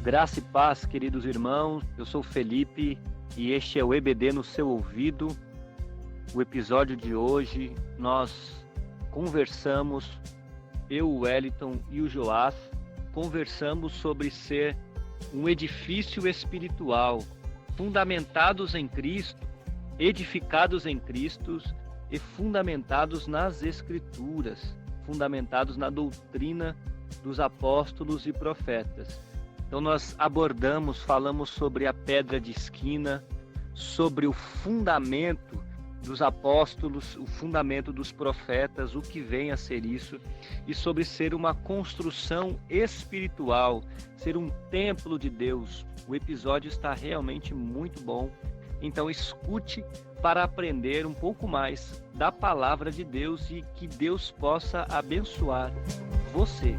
Graça e paz, queridos irmãos. Eu sou o Felipe e este é o EBD no seu ouvido. O episódio de hoje nós conversamos, eu, o Wellington e o Joás, conversamos sobre ser um edifício espiritual, fundamentados em Cristo, edificados em Cristo e fundamentados nas Escrituras, fundamentados na doutrina dos apóstolos e profetas. Então nós falamos sobre a pedra de esquina, sobre o fundamento dos apóstolos, o fundamento dos profetas, o que vem a ser isso, e sobre ser uma construção espiritual, ser um templo de Deus. O episódio está realmente muito bom, então escute para aprender um pouco mais da palavra de Deus e que Deus possa abençoar você.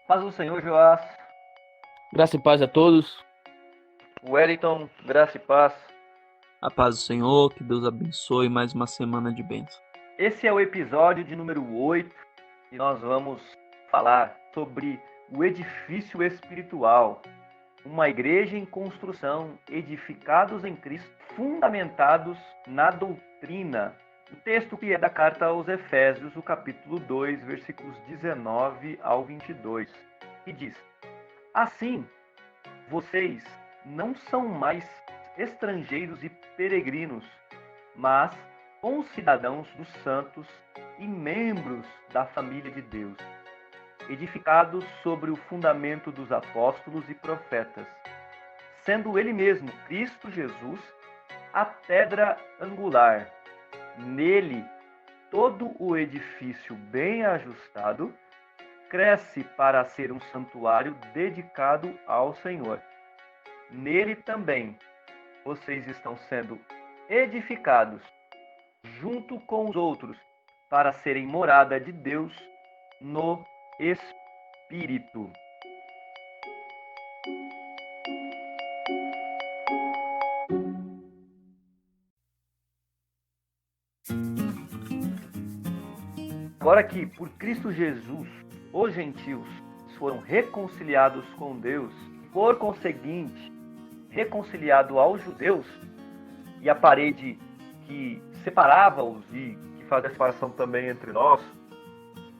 Paz do Senhor, Joás. Graça e paz a todos. Wellington, graça e paz. A paz do Senhor, que Deus abençoe mais uma semana de bênção. Esse é o episódio de número 8 e nós vamos falar sobre o edifício espiritual. Uma igreja em construção, edificados em Cristo, fundamentados na doutrina. O texto que é da carta aos Efésios, o capítulo 2, versículos 19 ao 22, que diz: Assim, vocês não são mais estrangeiros e peregrinos, mas concidadãos dos santos e membros da família de Deus, edificados sobre o fundamento dos apóstolos e profetas, sendo Ele mesmo, Cristo Jesus, a pedra angular. Nele, todo o edifício bem ajustado cresce para ser um santuário dedicado ao Senhor. Nele também vocês estão sendo edificados junto com os outros para serem morada de Deus no Espírito. Agora que por Cristo Jesus, os gentios foram reconciliados com Deus, por conseguinte, reconciliado aos judeus, e a parede que separava-os e que fazia a separação também entre nós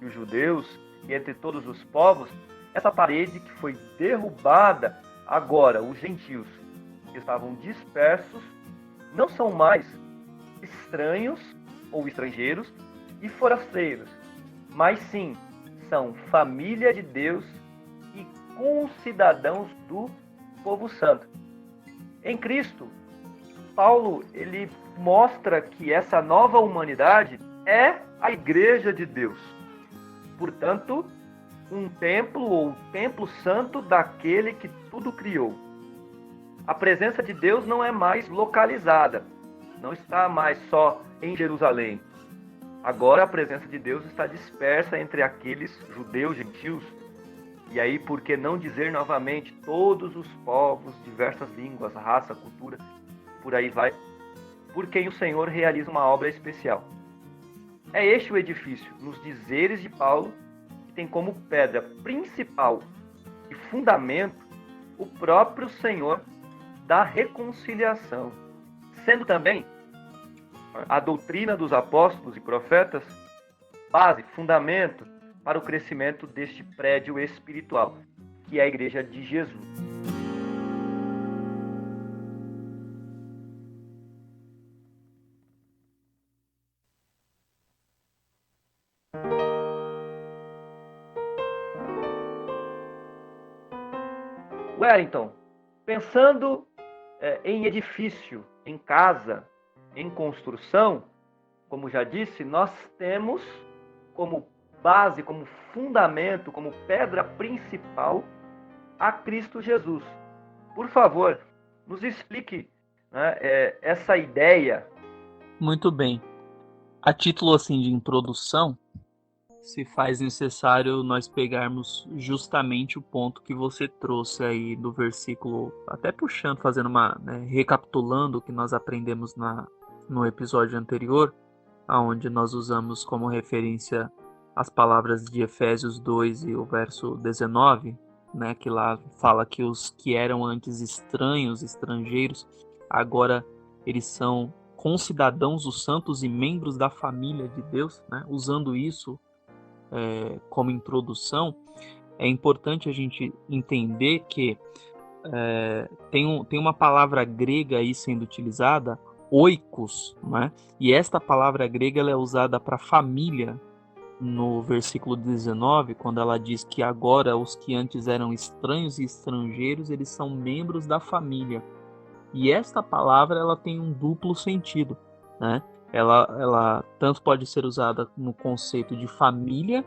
e os judeus e entre todos os povos, essa parede que foi derrubada, agora os gentios que estavam dispersos não são mais estranhos ou estrangeiros e forasteiros, mas sim são família de Deus e concidadãos do povo santo. Em Cristo, Paulo ele mostra que essa nova humanidade é a igreja de Deus. Portanto, um templo ou templo santo daquele que tudo criou. A presença de Deus não é mais localizada, não está mais só em Jerusalém. Agora a presença de Deus está dispersa entre aqueles judeus, gentios, e aí por que não dizer novamente todos os povos, diversas línguas, raça, cultura, por aí vai, por quem o Senhor realiza uma obra especial. É este o edifício, nos dizeres de Paulo, que tem como pedra principal e fundamento o próprio Senhor da reconciliação, sendo também a doutrina dos apóstolos e profetas base, fundamento para o crescimento deste prédio espiritual, que é a Igreja de Jesus. Wellington, pensando em edifício, em casa, em construção, como já disse, nós temos como base, como fundamento, como pedra principal a Cristo Jesus. Por favor, nos explique essa ideia. Muito bem. A título assim de introdução, se faz necessário nós pegarmos justamente o ponto que você trouxe aí do versículo, até puxando, fazendo recapitulando o que nós aprendemos no episódio anterior, onde nós usamos como referência as palavras de Efésios 2 e o verso 19, né, que lá fala que os que eram antes estranhos, estrangeiros, agora eles são concidadãos dos santos e membros da família de Deus, né? Usando isso como introdução, é importante a gente entender que tem uma palavra grega aí sendo utilizada, oikos, né? E esta palavra grega ela é usada para família no versículo 19, quando ela diz que agora os que antes eram estranhos e estrangeiros, eles são membros da família. E esta palavra ela tem um duplo sentido, né? Ela tanto pode ser usada no conceito de família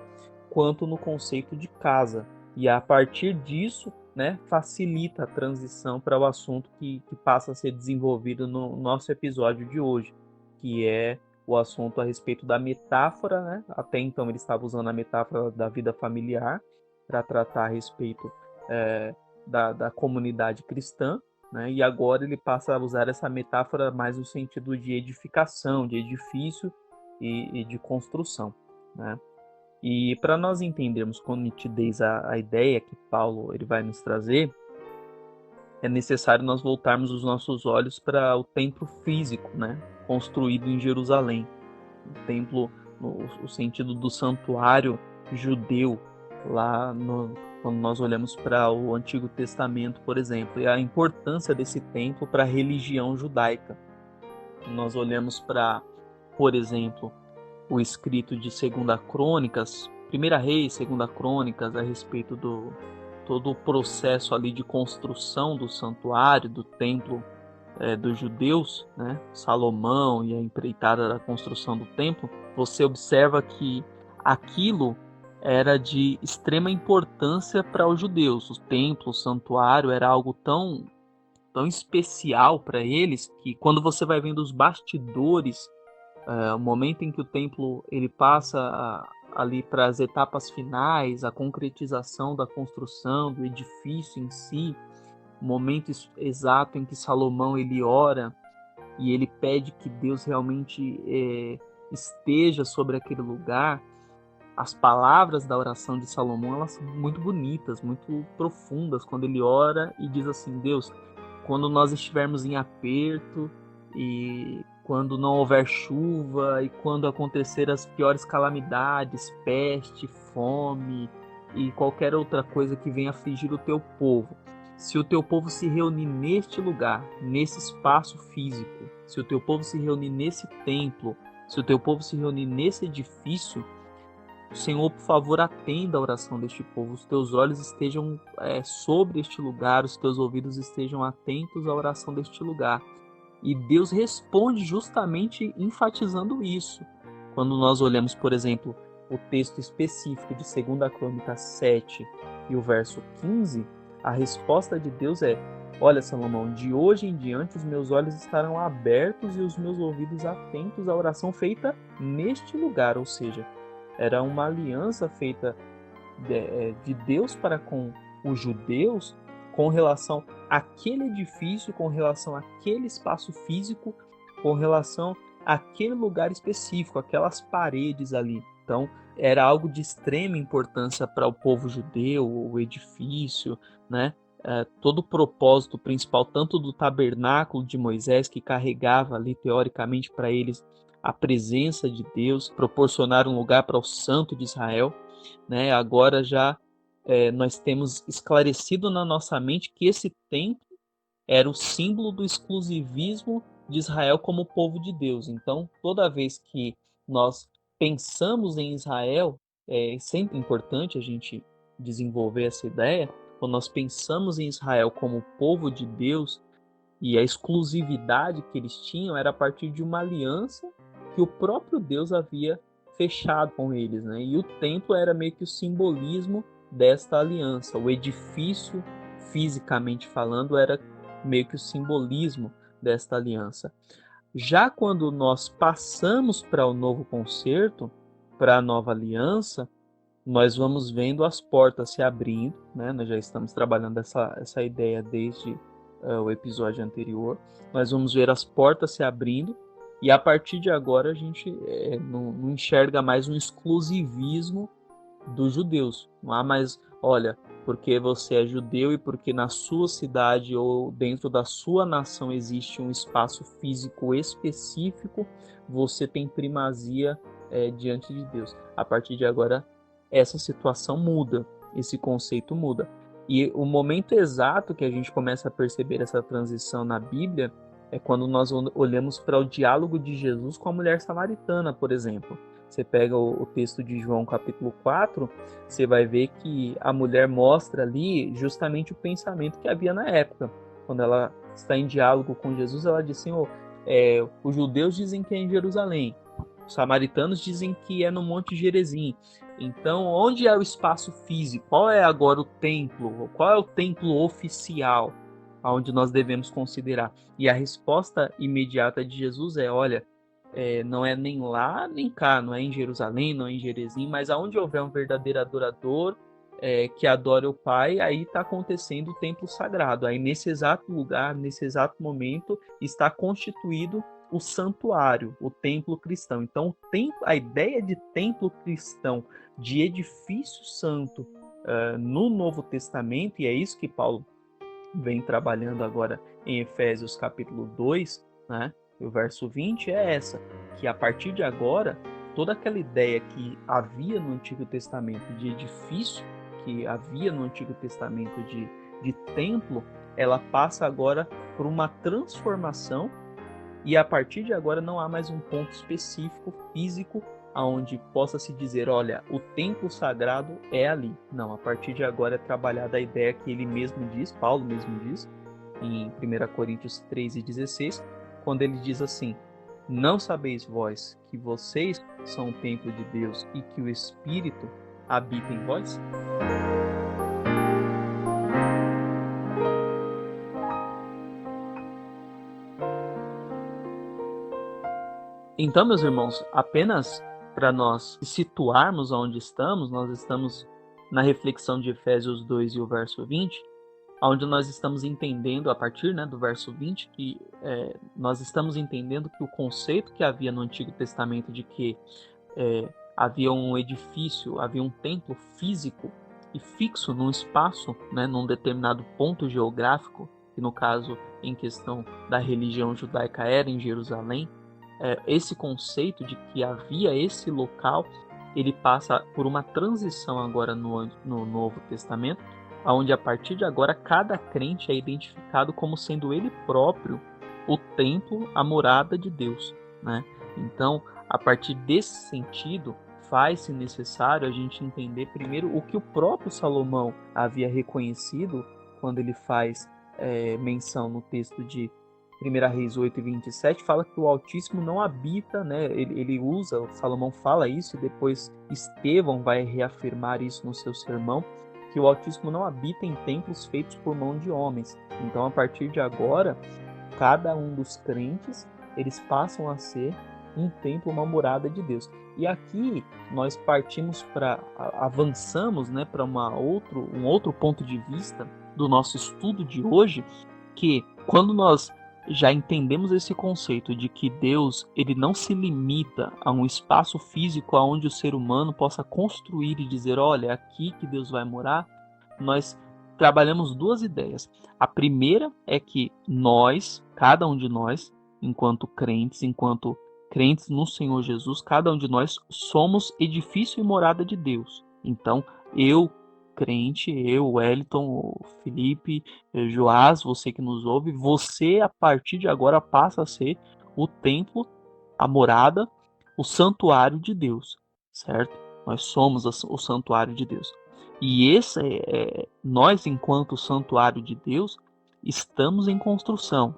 quanto no conceito de casa. E a partir disso, né, facilita a transição para o assunto que passa a ser desenvolvido no nosso episódio de hoje, que é o assunto a respeito da metáfora, né? Até então ele estava usando a metáfora da vida familiar para tratar a respeito da comunidade cristã, né? E agora ele passa a usar essa metáfora mais no sentido de edificação, de edifício e de construção, né? E para nós entendermos com nitidez a ideia que Paulo ele vai nos trazer, é necessário nós voltarmos os nossos olhos para o templo físico, né? Construído em Jerusalém. O templo, no sentido do santuário judeu, quando nós olhamos para o Antigo Testamento, por exemplo, e a importância desse templo para a religião judaica. Nós olhamos para, por exemplo, o escrito de 2 Crônicas, 1 Reis, 2 Crônicas, a respeito do todo o processo ali de construção do santuário, do templo dos judeus, né? Salomão e a empreitada da construção do templo, você observa que aquilo era de extrema importância para os judeus. O templo, o santuário era algo tão especial para eles que quando você vai vendo os bastidores, o momento em que o templo ele passa ali para as etapas finais, a concretização da construção do edifício em si, o momento exato em que Salomão ele ora e ele pede que Deus realmente esteja sobre aquele lugar. As palavras da oração de Salomão elas são muito bonitas, muito profundas, quando ele ora e diz assim: Deus, quando nós estivermos em aperto e quando não houver chuva e quando acontecer as piores calamidades, peste, fome e qualquer outra coisa que venha afligir o teu povo, se o teu povo se reunir neste lugar, nesse espaço físico, se o teu povo se reunir nesse templo, se o teu povo se reunir nesse edifício, Senhor, por favor, atenda a oração deste povo. Os teus olhos estejam sobre este lugar, os teus ouvidos estejam atentos à oração deste lugar. E Deus responde justamente enfatizando isso. Quando nós olhamos, por exemplo, o texto específico de 2 Crônicas 7 e o verso 15, a resposta de Deus é: olha, Salomão, de hoje em diante os meus olhos estarão abertos e os meus ouvidos atentos à oração feita neste lugar. Ou seja, era uma aliança feita de Deus para com os judeus com relação àquele edifício, com relação àquele espaço físico, com relação àquele lugar específico, aquelas paredes ali. Então, era algo de extrema importância para o povo judeu, o edifício, né? Todo o propósito principal, tanto do tabernáculo de Moisés, que carregava ali, teoricamente, para eles a presença de Deus, proporcionar um lugar para o Santo de Israel, né? Agora já nós temos esclarecido na nossa mente que esse templo era o símbolo do exclusivismo de Israel como povo de Deus. Então, toda vez que nós pensamos em Israel, é sempre importante a gente desenvolver essa ideia, quando nós pensamos em Israel como povo de Deus e a exclusividade que eles tinham era a partir de uma aliança que o próprio Deus havia fechado com eles, né? E o templo era meio que o simbolismo desta aliança. O edifício, fisicamente falando, era meio que o simbolismo desta aliança. Já quando nós passamos para o novo concerto, para a nova aliança, nós vamos vendo as portas se abrindo, né? Nós já estamos trabalhando essa ideia desde o episódio anterior. Nós vamos ver as portas se abrindo e a partir de agora a gente não enxerga mais um exclusivismo dos judeus. Não há mais, olha, porque você é judeu e porque na sua cidade ou dentro da sua nação existe um espaço físico específico, você tem primazia diante de Deus. A partir de agora, essa situação muda, esse conceito muda. E o momento exato que a gente começa a perceber essa transição na Bíblia é quando nós olhamos para o diálogo de Jesus com a mulher samaritana, por exemplo. Você pega o texto de João capítulo 4, você vai ver que a mulher mostra ali justamente o pensamento que havia na época. Quando ela está em diálogo com Jesus, ela diz, Senhor, os judeus dizem que é em Jerusalém, os samaritanos dizem que é no Monte Gerizim. Então, onde é o espaço físico? Qual é agora o templo? Qual é o templo oficial aonde nós devemos considerar? E a resposta imediata de Jesus é, olha, não é nem lá nem cá, não é em Jerusalém, não é em Gerizim, mas aonde houver um verdadeiro adorador que adora o Pai, aí está acontecendo o templo sagrado. Aí nesse exato lugar, nesse exato momento, está constituído o santuário, o templo cristão. Então, a ideia de templo cristão, de edifício santo no Novo Testamento, e é isso que Paulo vem trabalhando agora em Efésios capítulo 2, né? O verso 20 é essa, que a partir de agora, toda aquela ideia que havia no Antigo Testamento de edifício, que havia no Antigo Testamento de templo, ela passa agora por uma transformação e a partir de agora não há mais um ponto específico, físico, aonde possa se dizer, olha, o templo sagrado é ali. Não, a partir de agora é trabalhada a ideia que ele mesmo diz, Paulo mesmo diz, em 1 Coríntios 3:16, quando ele diz assim, não sabeis vós que vocês são o templo de Deus e que o Espírito habita em vós? Então, meus irmãos, apenas para nós situarmos onde estamos, nós estamos na reflexão de Efésios 2 e o verso 20, onde nós estamos entendendo, a partir do verso 20, que nós estamos entendendo que o conceito que havia no Antigo Testamento de que havia um edifício, havia um templo físico e fixo num espaço, num determinado ponto geográfico, que no caso, em questão da religião judaica, era em Jerusalém, esse conceito de que havia esse local, ele passa por uma transição agora no Novo Testamento, onde a partir de agora cada crente é identificado como sendo ele próprio o templo, a morada de Deus, né? Então, a partir desse sentido, faz-se necessário a gente entender primeiro o que o próprio Salomão havia reconhecido quando ele faz menção no texto de 1 Reis 8:27, fala que o Altíssimo não habita, né? Ele usa, Salomão fala isso e depois Estevão vai reafirmar isso no seu sermão, que o Altíssimo não habita em templos feitos por mão de homens. Então, a partir de agora, cada um dos crentes, eles passam a ser um templo, uma morada de Deus. E aqui nós partimos avançamos, né, para um outro ponto de vista do nosso estudo de hoje, que quando nós já entendemos esse conceito de que Deus ele não se limita a um espaço físico onde o ser humano possa construir e dizer, olha, é aqui que Deus vai morar, nós trabalhamos duas ideias. A primeira é que nós, cada um de nós, enquanto crentes no Senhor Jesus, cada um de nós somos edifício e morada de Deus. Então, eu, crente, eu, Wellington, o Felipe, Joás, você que nos ouve, você a partir de agora passa a ser o templo, a morada, o santuário de Deus, certo? Nós somos o santuário de Deus. E nós, enquanto santuário de Deus, estamos em construção.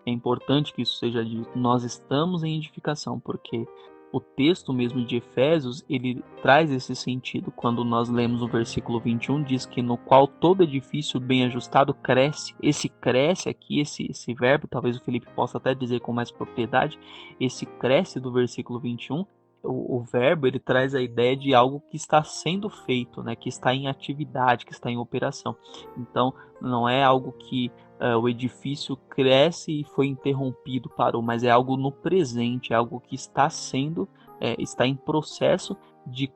É importante que isso seja dito. Nós estamos em edificação, porque o texto mesmo de Efésios, ele traz esse sentido. Quando nós lemos o versículo 21, diz que no qual todo edifício bem ajustado cresce. Esse cresce aqui, esse verbo, talvez o Felipe possa até dizer com mais propriedade, esse cresce do versículo 21, o verbo, ele traz a ideia de algo que está sendo feito, né, que está em atividade, que está em operação. Então, não é algo que o edifício cresce e foi interrompido, parou, mas é algo no presente, é algo que está sendo, está em processo de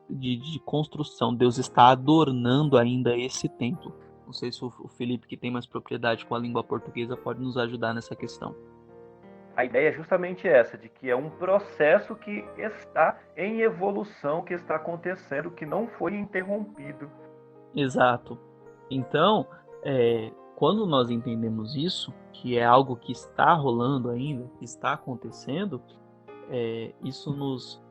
construção. Deus está adornando ainda esse templo. Não sei se o Felipe, que tem mais propriedade com a língua portuguesa, pode nos ajudar nessa questão. A ideia é justamente essa, de que é um processo que está em evolução, que está acontecendo, que não foi interrompido. Exato. Então, quando nós entendemos isso, que é algo que está rolando ainda, que está acontecendo, isso nos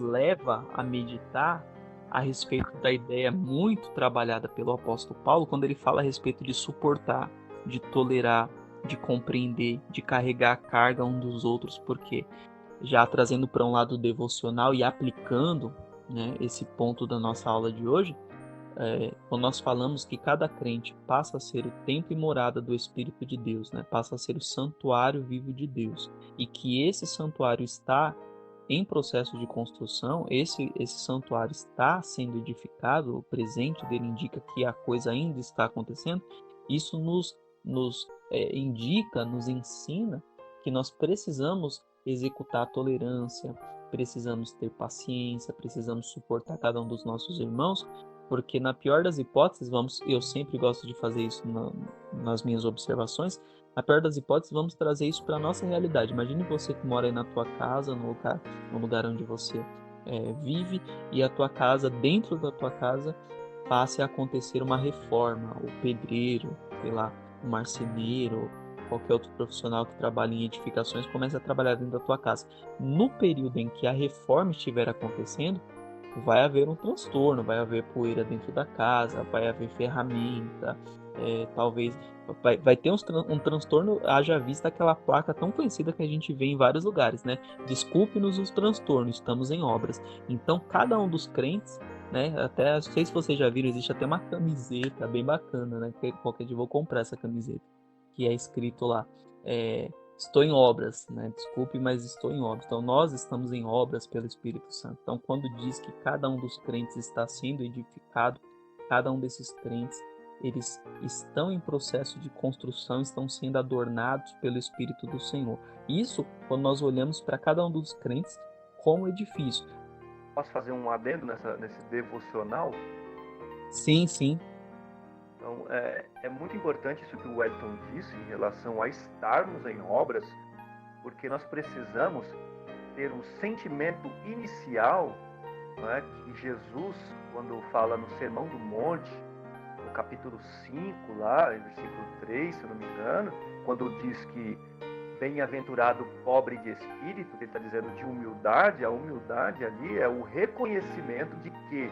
leva a meditar a respeito da ideia muito trabalhada pelo apóstolo Paulo, quando ele fala a respeito de suportar, de tolerar, de compreender, de carregar a carga um dos outros, porque já trazendo para um lado devocional e aplicando, né, esse ponto da nossa aula de hoje, quando nós falamos que cada crente passa a ser o templo e morada do Espírito de Deus, né, passa a ser o santuário vivo de Deus, e que esse santuário está em processo de construção, esse santuário está sendo edificado, o presente dele indica que a coisa ainda está acontecendo, isso nos indica, nos ensina que nós precisamos executar a tolerância, precisamos ter paciência, precisamos suportar cada um dos nossos irmãos, porque na pior das hipóteses, eu sempre gosto de fazer isso nas minhas observações, na pior das hipóteses, vamos trazer isso para a nossa realidade. Imagine você que mora aí na tua casa, no lugar onde você vive, e a tua casa, dentro da tua casa, passe a acontecer uma reforma. O pedreiro, sei lá, o marceneiro, qualquer outro profissional que trabalhe em edificações, comece a trabalhar dentro da tua casa. No período em que a reforma estiver acontecendo, vai haver um transtorno, vai haver poeira dentro da casa, vai haver ferramenta, talvez vai ter um transtorno, haja vista aquela placa tão conhecida que a gente vê em vários lugares, né? Desculpe-nos os transtornos, estamos em obras. Então, cada um dos crentes, né? Até, não sei se vocês já viram, existe até uma camiseta bem bacana, né? Que qualquer dia eu vou comprar essa camiseta, que é escrito lá, estou em obras, né? Desculpe, mas estou em obras. Então, nós estamos em obras pelo Espírito Santo. Então, quando diz que cada um dos crentes está sendo edificado, cada um desses crentes, eles estão em processo de construção, estão sendo adornados pelo Espírito do Senhor. Isso, quando nós olhamos para cada um dos crentes como edifício. Posso fazer um adendo nesse devocional? Sim, sim. Então, é muito importante isso que o Wellington disse em relação a estarmos em obras, porque nós precisamos ter um sentimento inicial, né, que Jesus, quando fala no Sermão do Monte, no capítulo 5, lá, em versículo 3, se eu não me engano, quando diz que bem-aventurado pobre de espírito, ele está dizendo de humildade, a humildade ali é o reconhecimento de que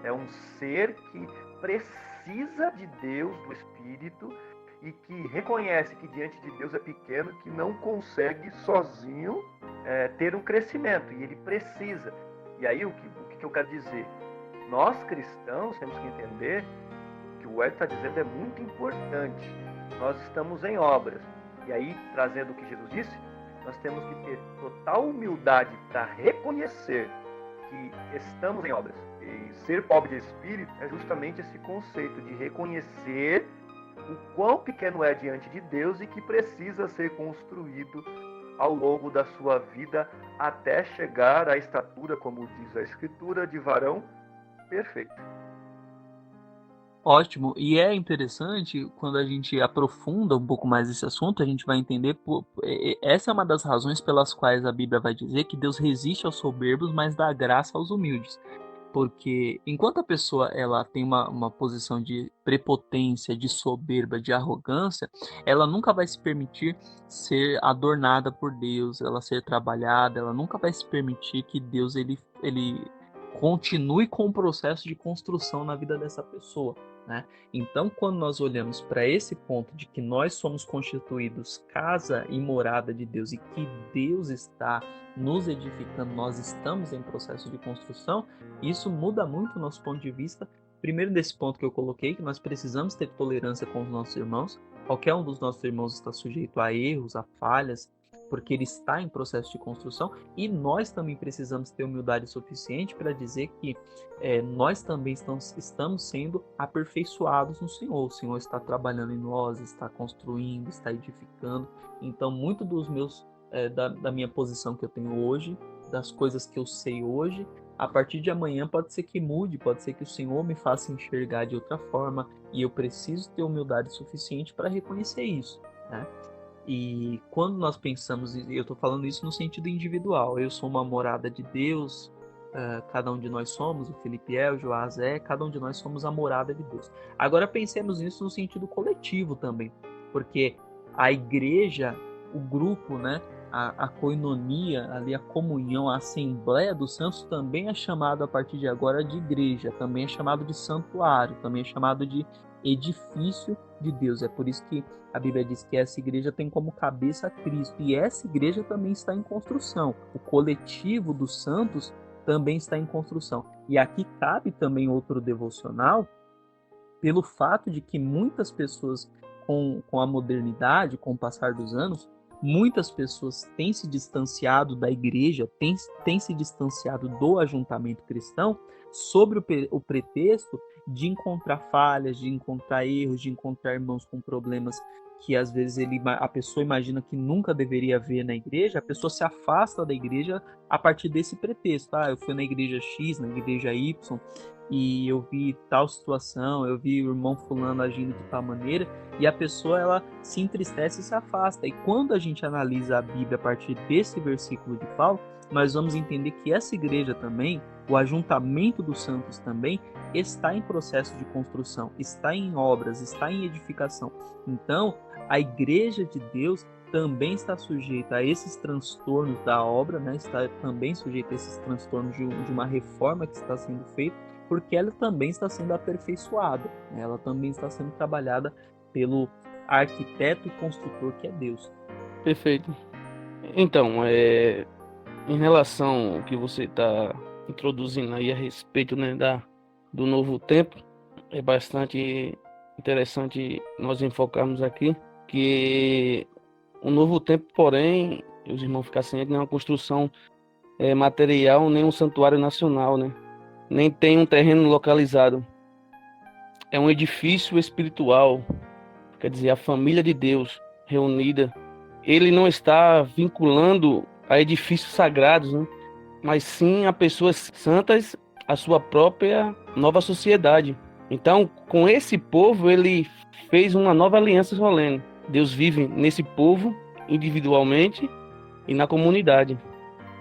é um ser que precisa de Deus, do Espírito, e que reconhece que diante de Deus é pequeno, que não consegue sozinho ter um crescimento, e ele precisa. E aí o que eu quero dizer? Nós cristãos temos que entender que o Ed está dizendo é muito importante. Nós estamos em obras. E aí, trazendo o que Jesus disse, nós temos que ter total humildade para reconhecer que estamos em obras. E ser pobre de espírito é justamente esse conceito de reconhecer o quão pequeno é diante de Deus e que precisa ser construído ao longo da sua vida até chegar à estatura, como diz a Escritura, de varão perfeito. Ótimo, e é interessante quando a gente aprofunda um pouco mais esse assunto, a gente vai entender, essa é uma das razões pelas quais a Bíblia vai dizer que Deus resiste aos soberbos, mas dá graça aos humildes. Porque enquanto a pessoa ela tem uma posição de prepotência, de soberba, de arrogância, ela nunca vai se permitir ser adornada por Deus, ela ser trabalhada, ela nunca vai se permitir que Deus ele continue com o processo de construção na vida dessa pessoa. né? Então, quando nós olhamos para esse ponto de que nós somos constituídos casa e morada de Deus e que Deus está nos edificando, nós estamos em processo de construção, isso muda muito o nosso ponto de vista. Primeiro, desse ponto que eu coloquei, que nós precisamos ter tolerância com os nossos irmãos. Qualquer um dos nossos irmãos está sujeito a erros, a falhas, porque ele está em processo de construção, e nós também precisamos ter humildade suficiente para dizer que nós também estamos sendo aperfeiçoados no Senhor. O Senhor está trabalhando em nós, está construindo, está edificando. Então, muito dos meus da minha posição que eu tenho hoje, das coisas que eu sei hoje, a partir de amanhã pode ser que mude, pode ser que o Senhor me faça enxergar de outra forma, e eu preciso ter humildade suficiente para reconhecer isso, né? E quando nós pensamos, e eu estou falando isso no sentido individual, eu sou uma morada de Deus, cada um de nós somos, o Felipe é, o Joás é, cada um de nós somos a morada de Deus. Agora pensemos nisso no sentido coletivo também, porque a igreja, o grupo, né, a coinonia, ali a comunhão, a assembleia dos santos também é chamado a partir de agora de igreja, também é chamado de santuário, também é chamado de edifício de Deus. É por isso que a Bíblia diz que essa igreja tem como cabeça Cristo, e essa igreja também está em construção. O coletivo dos santos também está em construção. E aqui cabe também outro devocional, pelo fato de que muitas pessoas, com a modernidade, com o passar dos anos, muitas pessoas têm se distanciado da igreja, têm se distanciado do ajuntamento cristão, sobre o pretexto de encontrar falhas, de encontrar erros, de encontrar irmãos com problemas que às vezes a pessoa imagina que nunca deveria ver na igreja. A pessoa se afasta da igreja a partir desse pretexto. Eu fui na igreja X, na igreja Y, e eu vi tal situação, eu vi o irmão fulano agindo de tal maneira, e a pessoa ela se entristece e se afasta. E quando a gente analisa a Bíblia a partir desse versículo de Paulo, nós vamos entender que essa igreja também, o ajuntamento dos santos também, está em processo de construção, está em obras, está em edificação. Então, a igreja de Deus também está sujeita a esses transtornos da obra, né? Está também sujeita a esses transtornos de uma reforma que está sendo feita, porque ela também está sendo aperfeiçoada, né? Ela também está sendo trabalhada pelo arquiteto e construtor que é Deus. Perfeito. Então, em relação ao que você está introduzindo aí a respeito, né, do novo tempo, é bastante interessante nós enfocarmos aqui que o novo tempo, porém, os irmãos ficam sem ele, não é uma construção material, nem um santuário nacional, né? Nem tem um terreno localizado. É um edifício espiritual, quer dizer, a família de Deus reunida. Ele não está vinculando a edifícios sagrados, né? Mas sim a pessoas santas, a sua própria nova sociedade. Então, com esse povo, ele fez uma nova aliança solene. Deus vive nesse povo, individualmente e na comunidade.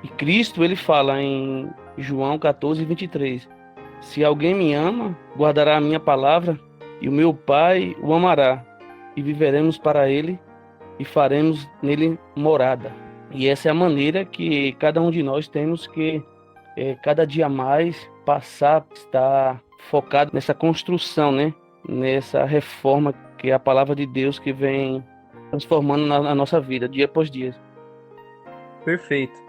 E Cristo, ele fala em João 14, 23. Se alguém me ama, guardará a minha palavra, e o meu Pai o amará, e viveremos para ele, e faremos nele morada. E essa é a maneira que cada um de nós temos que, cada dia mais, passar a estar focado nessa construção, né? Nessa reforma que é a palavra de Deus que vem transformando na nossa vida, dia após dia. Perfeito.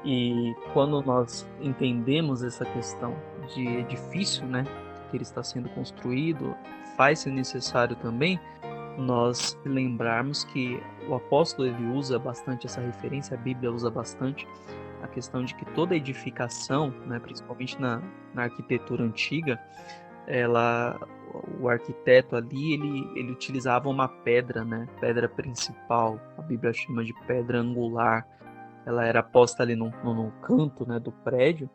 E quando nós entendemos essa questão de edifício, né, que ele está sendo construído, faz-se necessário também nós lembrarmos que o apóstolo ele usa bastante essa referência, a Bíblia usa bastante a questão de que toda edificação, né, principalmente na arquitetura antiga, o arquiteto ali ele utilizava uma pedra, né, pedra principal, a Bíblia chama de pedra angular. Ela era posta ali no canto, né, do prédio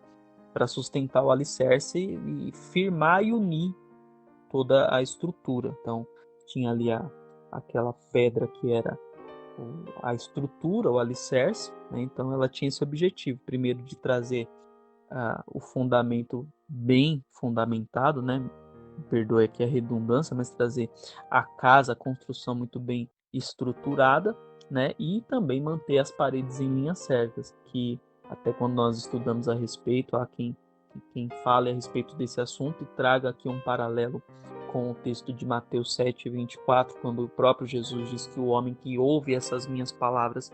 para sustentar o alicerce e firmar e unir toda a estrutura. Então, tinha ali aquela pedra que era a estrutura, o alicerce, né? Então, ela tinha esse objetivo, primeiro de trazer o fundamento bem fundamentado, né? Perdoe aqui a redundância, mas trazer a casa, a construção muito bem estruturada, né? E também manter as paredes em linhas certas, que até quando nós estudamos a respeito, há quem fale a respeito desse assunto e traga aqui um paralelo com o texto de Mateus 7:24, quando o próprio Jesus diz que o homem que ouve essas minhas palavras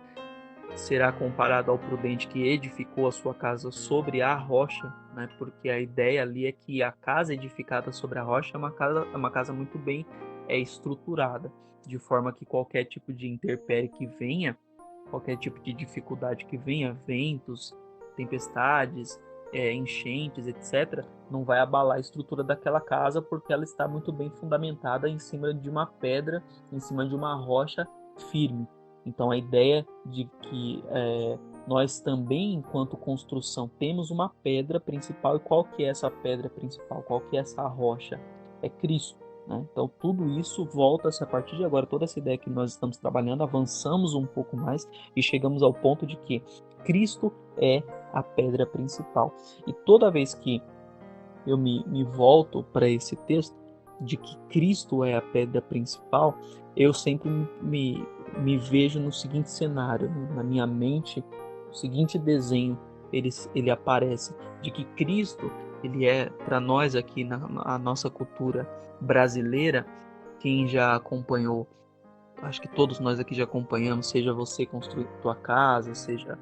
será comparado ao prudente que edificou a sua casa sobre a rocha, né? Porque a ideia ali é que a casa edificada sobre a rocha é uma casa muito bem estruturada, de forma que qualquer tipo de intempérie que venha, qualquer tipo de dificuldade que venha, ventos, tempestades, enchentes, etc., não vai abalar a estrutura daquela casa, porque ela está muito bem fundamentada em cima de uma pedra, em cima de uma rocha firme. Então a ideia de que nós também, enquanto construção, temos uma pedra principal. E qual que é essa pedra principal? Qual que é essa rocha? É Cristo, né? Então tudo isso volta-se a partir de agora. Toda essa ideia que nós estamos trabalhando, avançamos um pouco mais e chegamos ao ponto de que Cristo é a pedra principal. E toda vez que eu me volto para esse texto de que Cristo é a pedra principal, eu sempre me vejo no seguinte cenário, né? Na minha mente, o seguinte desenho ele aparece, de que Cristo, ele é, para nós aqui na nossa cultura brasileira, quem já acompanhou, acho que todos nós aqui já acompanhamos, seja você construir tua casa, seja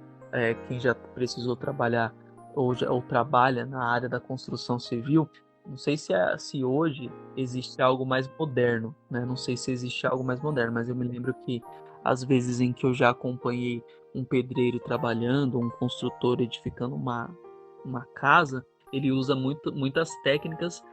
quem já precisou trabalhar ou trabalha na área da construção civil. Não sei se hoje existe algo mais moderno, né? Não sei se existe algo mais moderno, mas eu me lembro que às vezes em que eu já acompanhei um pedreiro trabalhando, um construtor edificando uma casa, ele usa muitas técnicas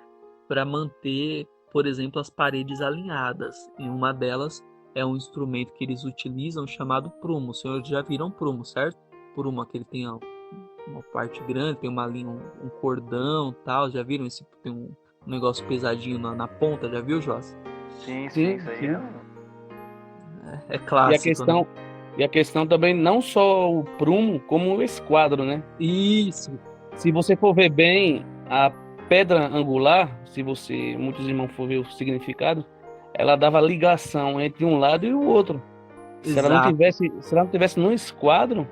para manter, por exemplo, as paredes alinhadas. E uma delas é um instrumento que eles utilizam chamado prumo. Os senhores já viram prumo, certo? Prumo, aquele tem uma parte grande, tem uma linha, um cordão, tal. Já viram esse? Tem um negócio pesadinho na ponta, já viu, Joss? Sim, Sim, isso aí sim. É E clássico, né? a questão também, não só o prumo, como o esquadro, né? Isso, Se você for ver bem, a pedra angular, se muitos irmãos for ver o significado, ela dava ligação entre um lado e o outro. exato, Se ela não tivesse no esquadro,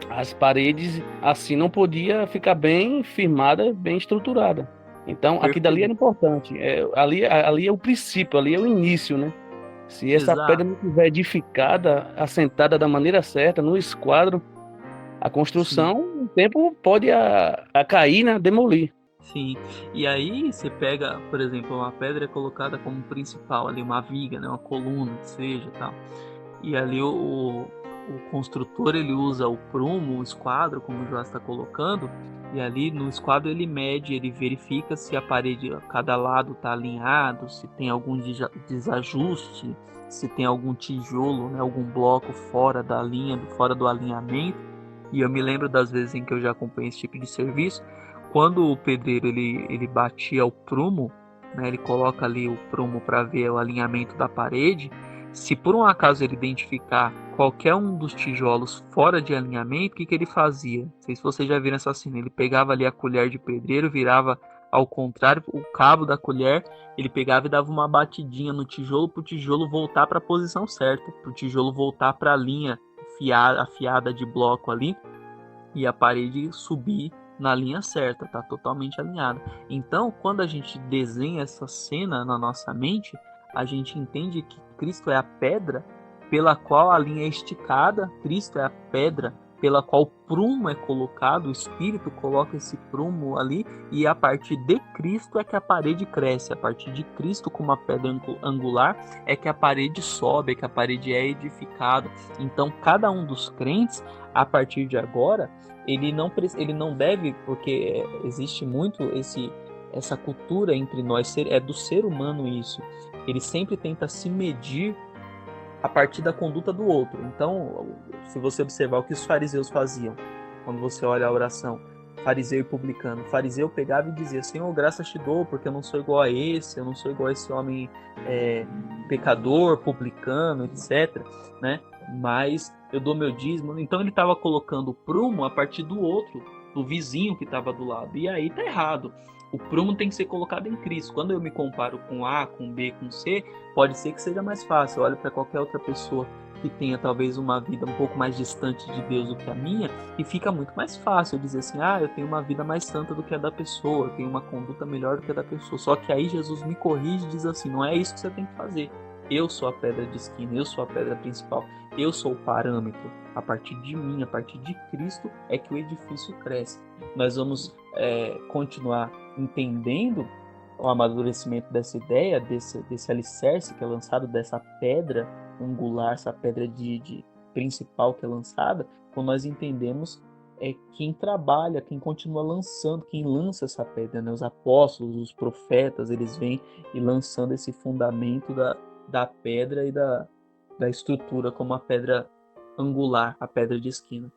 as paredes assim não podia ficar bem firmada, bem estruturada. Então, aqui dali perfeito, era importante. Ali é o princípio, ali é o início, né? Se essa pedra exato, não estiver edificada, assentada da maneira certa, no esquadro, a sim. construção, o tempo pode a cair, né? Demolir. Sim, e aí você pega, por exemplo, uma pedra é colocada como principal ali, uma viga, né, uma coluna, que seja, tal. E ali o construtor ele usa o prumo, o esquadro, como o João está colocando, e ali no esquadro ele mede, ele verifica se a parede, cada lado está alinhado, se tem algum desajuste, se tem algum tijolo, né, algum bloco fora da linha, fora do alinhamento. E eu me lembro das vezes em que eu já acompanhei esse tipo de serviço, quando o pedreiro ele batia o prumo, né, ele coloca ali o prumo para ver o alinhamento da parede. Se por um acaso ele identificar qualquer um dos tijolos fora de alinhamento, o que ele fazia? Não sei se vocês já viram essa cena. Ele pegava ali a colher de pedreiro, virava ao contrário o cabo da colher, ele pegava e dava uma batidinha no tijolo para o tijolo voltar para a posição certa, para o tijolo voltar para a linha afiada de bloco ali e a parede subir na linha certa, tá totalmente alinhada. Então, quando a gente desenha essa cena na nossa mente, a gente entende que Cristo é a pedra pela qual a linha é esticada, Cristo é a pedra pela qual o prumo é colocado, o Espírito coloca esse prumo ali, e a partir de Cristo é que a parede cresce, a partir de Cristo como a pedra angular é que a parede sobe, é que a parede é edificada. Então, cada um dos crentes, a partir de agora, ele não deve, porque existe muito essa cultura entre nós, é do ser humano isso. Ele sempre tenta se medir a partir da conduta do outro. Então, se você observar o que os fariseus faziam, quando você olha a oração, fariseu e publicano, o fariseu pegava e dizia: Senhor, graças te dou, porque eu não sou igual a esse, eu não sou igual a esse homem pecador, publicano, etc., né? Mas eu dou meu dízimo. Então ele estava colocando o prumo a partir do outro, do vizinho que estava do lado. E aí tá errado. O prumo tem que ser colocado em Cristo. Quando eu me comparo com A, com B, com C, pode ser que seja mais fácil. Eu olho para qualquer outra pessoa que tenha talvez uma vida um pouco mais distante de Deus do que a minha, e fica muito mais fácil dizer assim, eu tenho uma vida mais santa do que a da pessoa, eu tenho uma conduta melhor do que a da pessoa. Só que aí Jesus me corrige e diz assim, não é isso que você tem que fazer. Eu sou a pedra de esquina, eu sou a pedra principal, eu sou o parâmetro. A partir de mim, a partir de Cristo, é que o edifício cresce. Nós vamos continuar entendendo o amadurecimento dessa ideia, desse alicerce que é lançado, dessa pedra angular, essa pedra de principal que é lançada, quando nós entendemos quem trabalha, quem continua lançando, quem lança essa pedra, né? Os apóstolos, os profetas, eles vêm e lançando esse fundamento da pedra e da estrutura como a pedra angular, a pedra de esquina.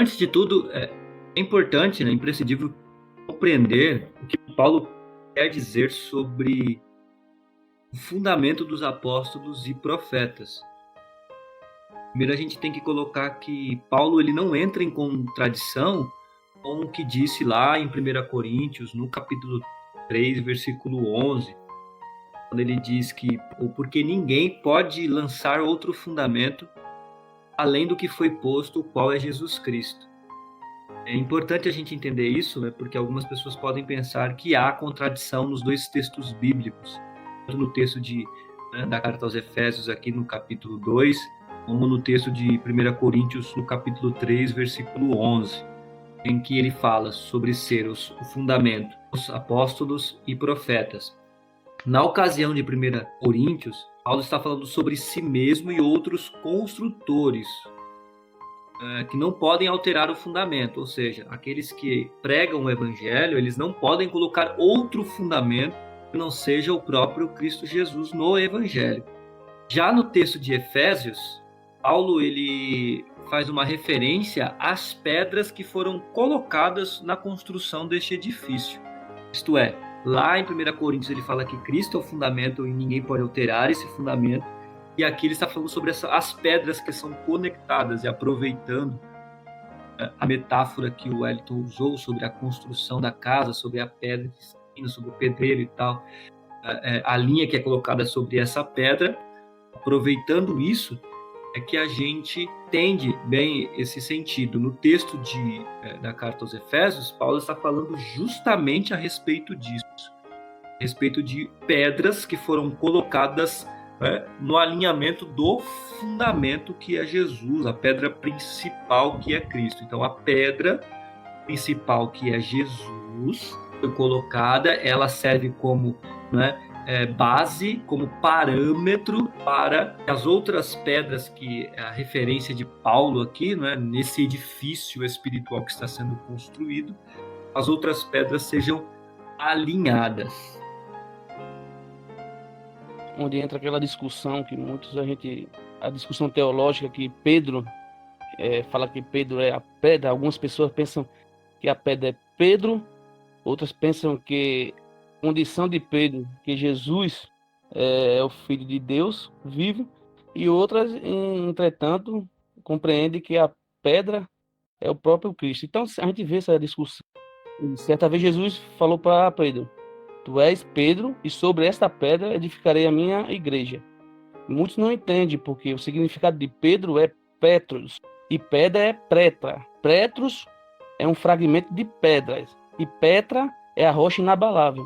Antes de tudo, é importante, né, imprescindível compreender o que Paulo quer dizer sobre o fundamento dos apóstolos e profetas. Primeiro a gente tem que colocar que Paulo ele não entra em contradição com o que disse lá em 1 Coríntios, no capítulo 3, versículo 11, quando ele diz que porque ninguém pode lançar outro fundamento além do que foi posto, o qual é Jesus Cristo. É importante a gente entender isso, né, porque algumas pessoas podem pensar que há contradição nos dois textos bíblicos, tanto no texto da carta aos Efésios, aqui no capítulo 2, como no texto de 1 Coríntios, no capítulo 3, versículo 11, em que ele fala sobre ser o fundamento, os apóstolos e profetas. Na ocasião de 1 Coríntios, Paulo está falando sobre si mesmo e outros construtores, que não podem alterar o fundamento, ou seja, aqueles que pregam o evangelho, eles não podem colocar outro fundamento que não seja o próprio Cristo Jesus no evangelho. Já no texto de Efésios, Paulo ele faz uma referência às pedras que foram colocadas na construção deste edifício. Isto é, lá em 1 Coríntios ele fala que Cristo é o fundamento e ninguém pode alterar esse fundamento. E aqui ele está falando sobre as pedras que são conectadas, e aproveitando a metáfora que o Wellington usou sobre a construção da casa, sobre a pedra, sobre o pedreiro e tal, a linha que é colocada sobre essa pedra, aproveitando isso, é que a gente entende bem esse sentido. No texto da carta aos Efésios, Paulo está falando justamente a respeito disso, a respeito de pedras que foram colocadas no alinhamento do fundamento que é Jesus, a pedra principal que é Cristo. Então, a pedra principal que é Jesus foi colocada, ela serve como base, como parâmetro para as outras pedras, que é a referência de Paulo aqui, nesse edifício espiritual que está sendo construído, as outras pedras sejam alinhadas. Onde entra aquela discussão que a discussão teológica que Pedro fala que Pedro é a pedra. Algumas pessoas pensam que a pedra é Pedro, outras pensam que a condição de Pedro, que Jesus é o Filho de Deus vivo, e outras, entretanto, compreendem que a pedra é o próprio Cristo. Então a gente vê essa discussão. Certa vez Jesus falou para Pedro: Tu és Pedro, e sobre esta pedra edificarei a minha igreja. Muitos não entendem, porque o significado de Pedro é Petros, e pedra é Petra. Petros é um fragmento de pedras, e Petra é a rocha inabalável.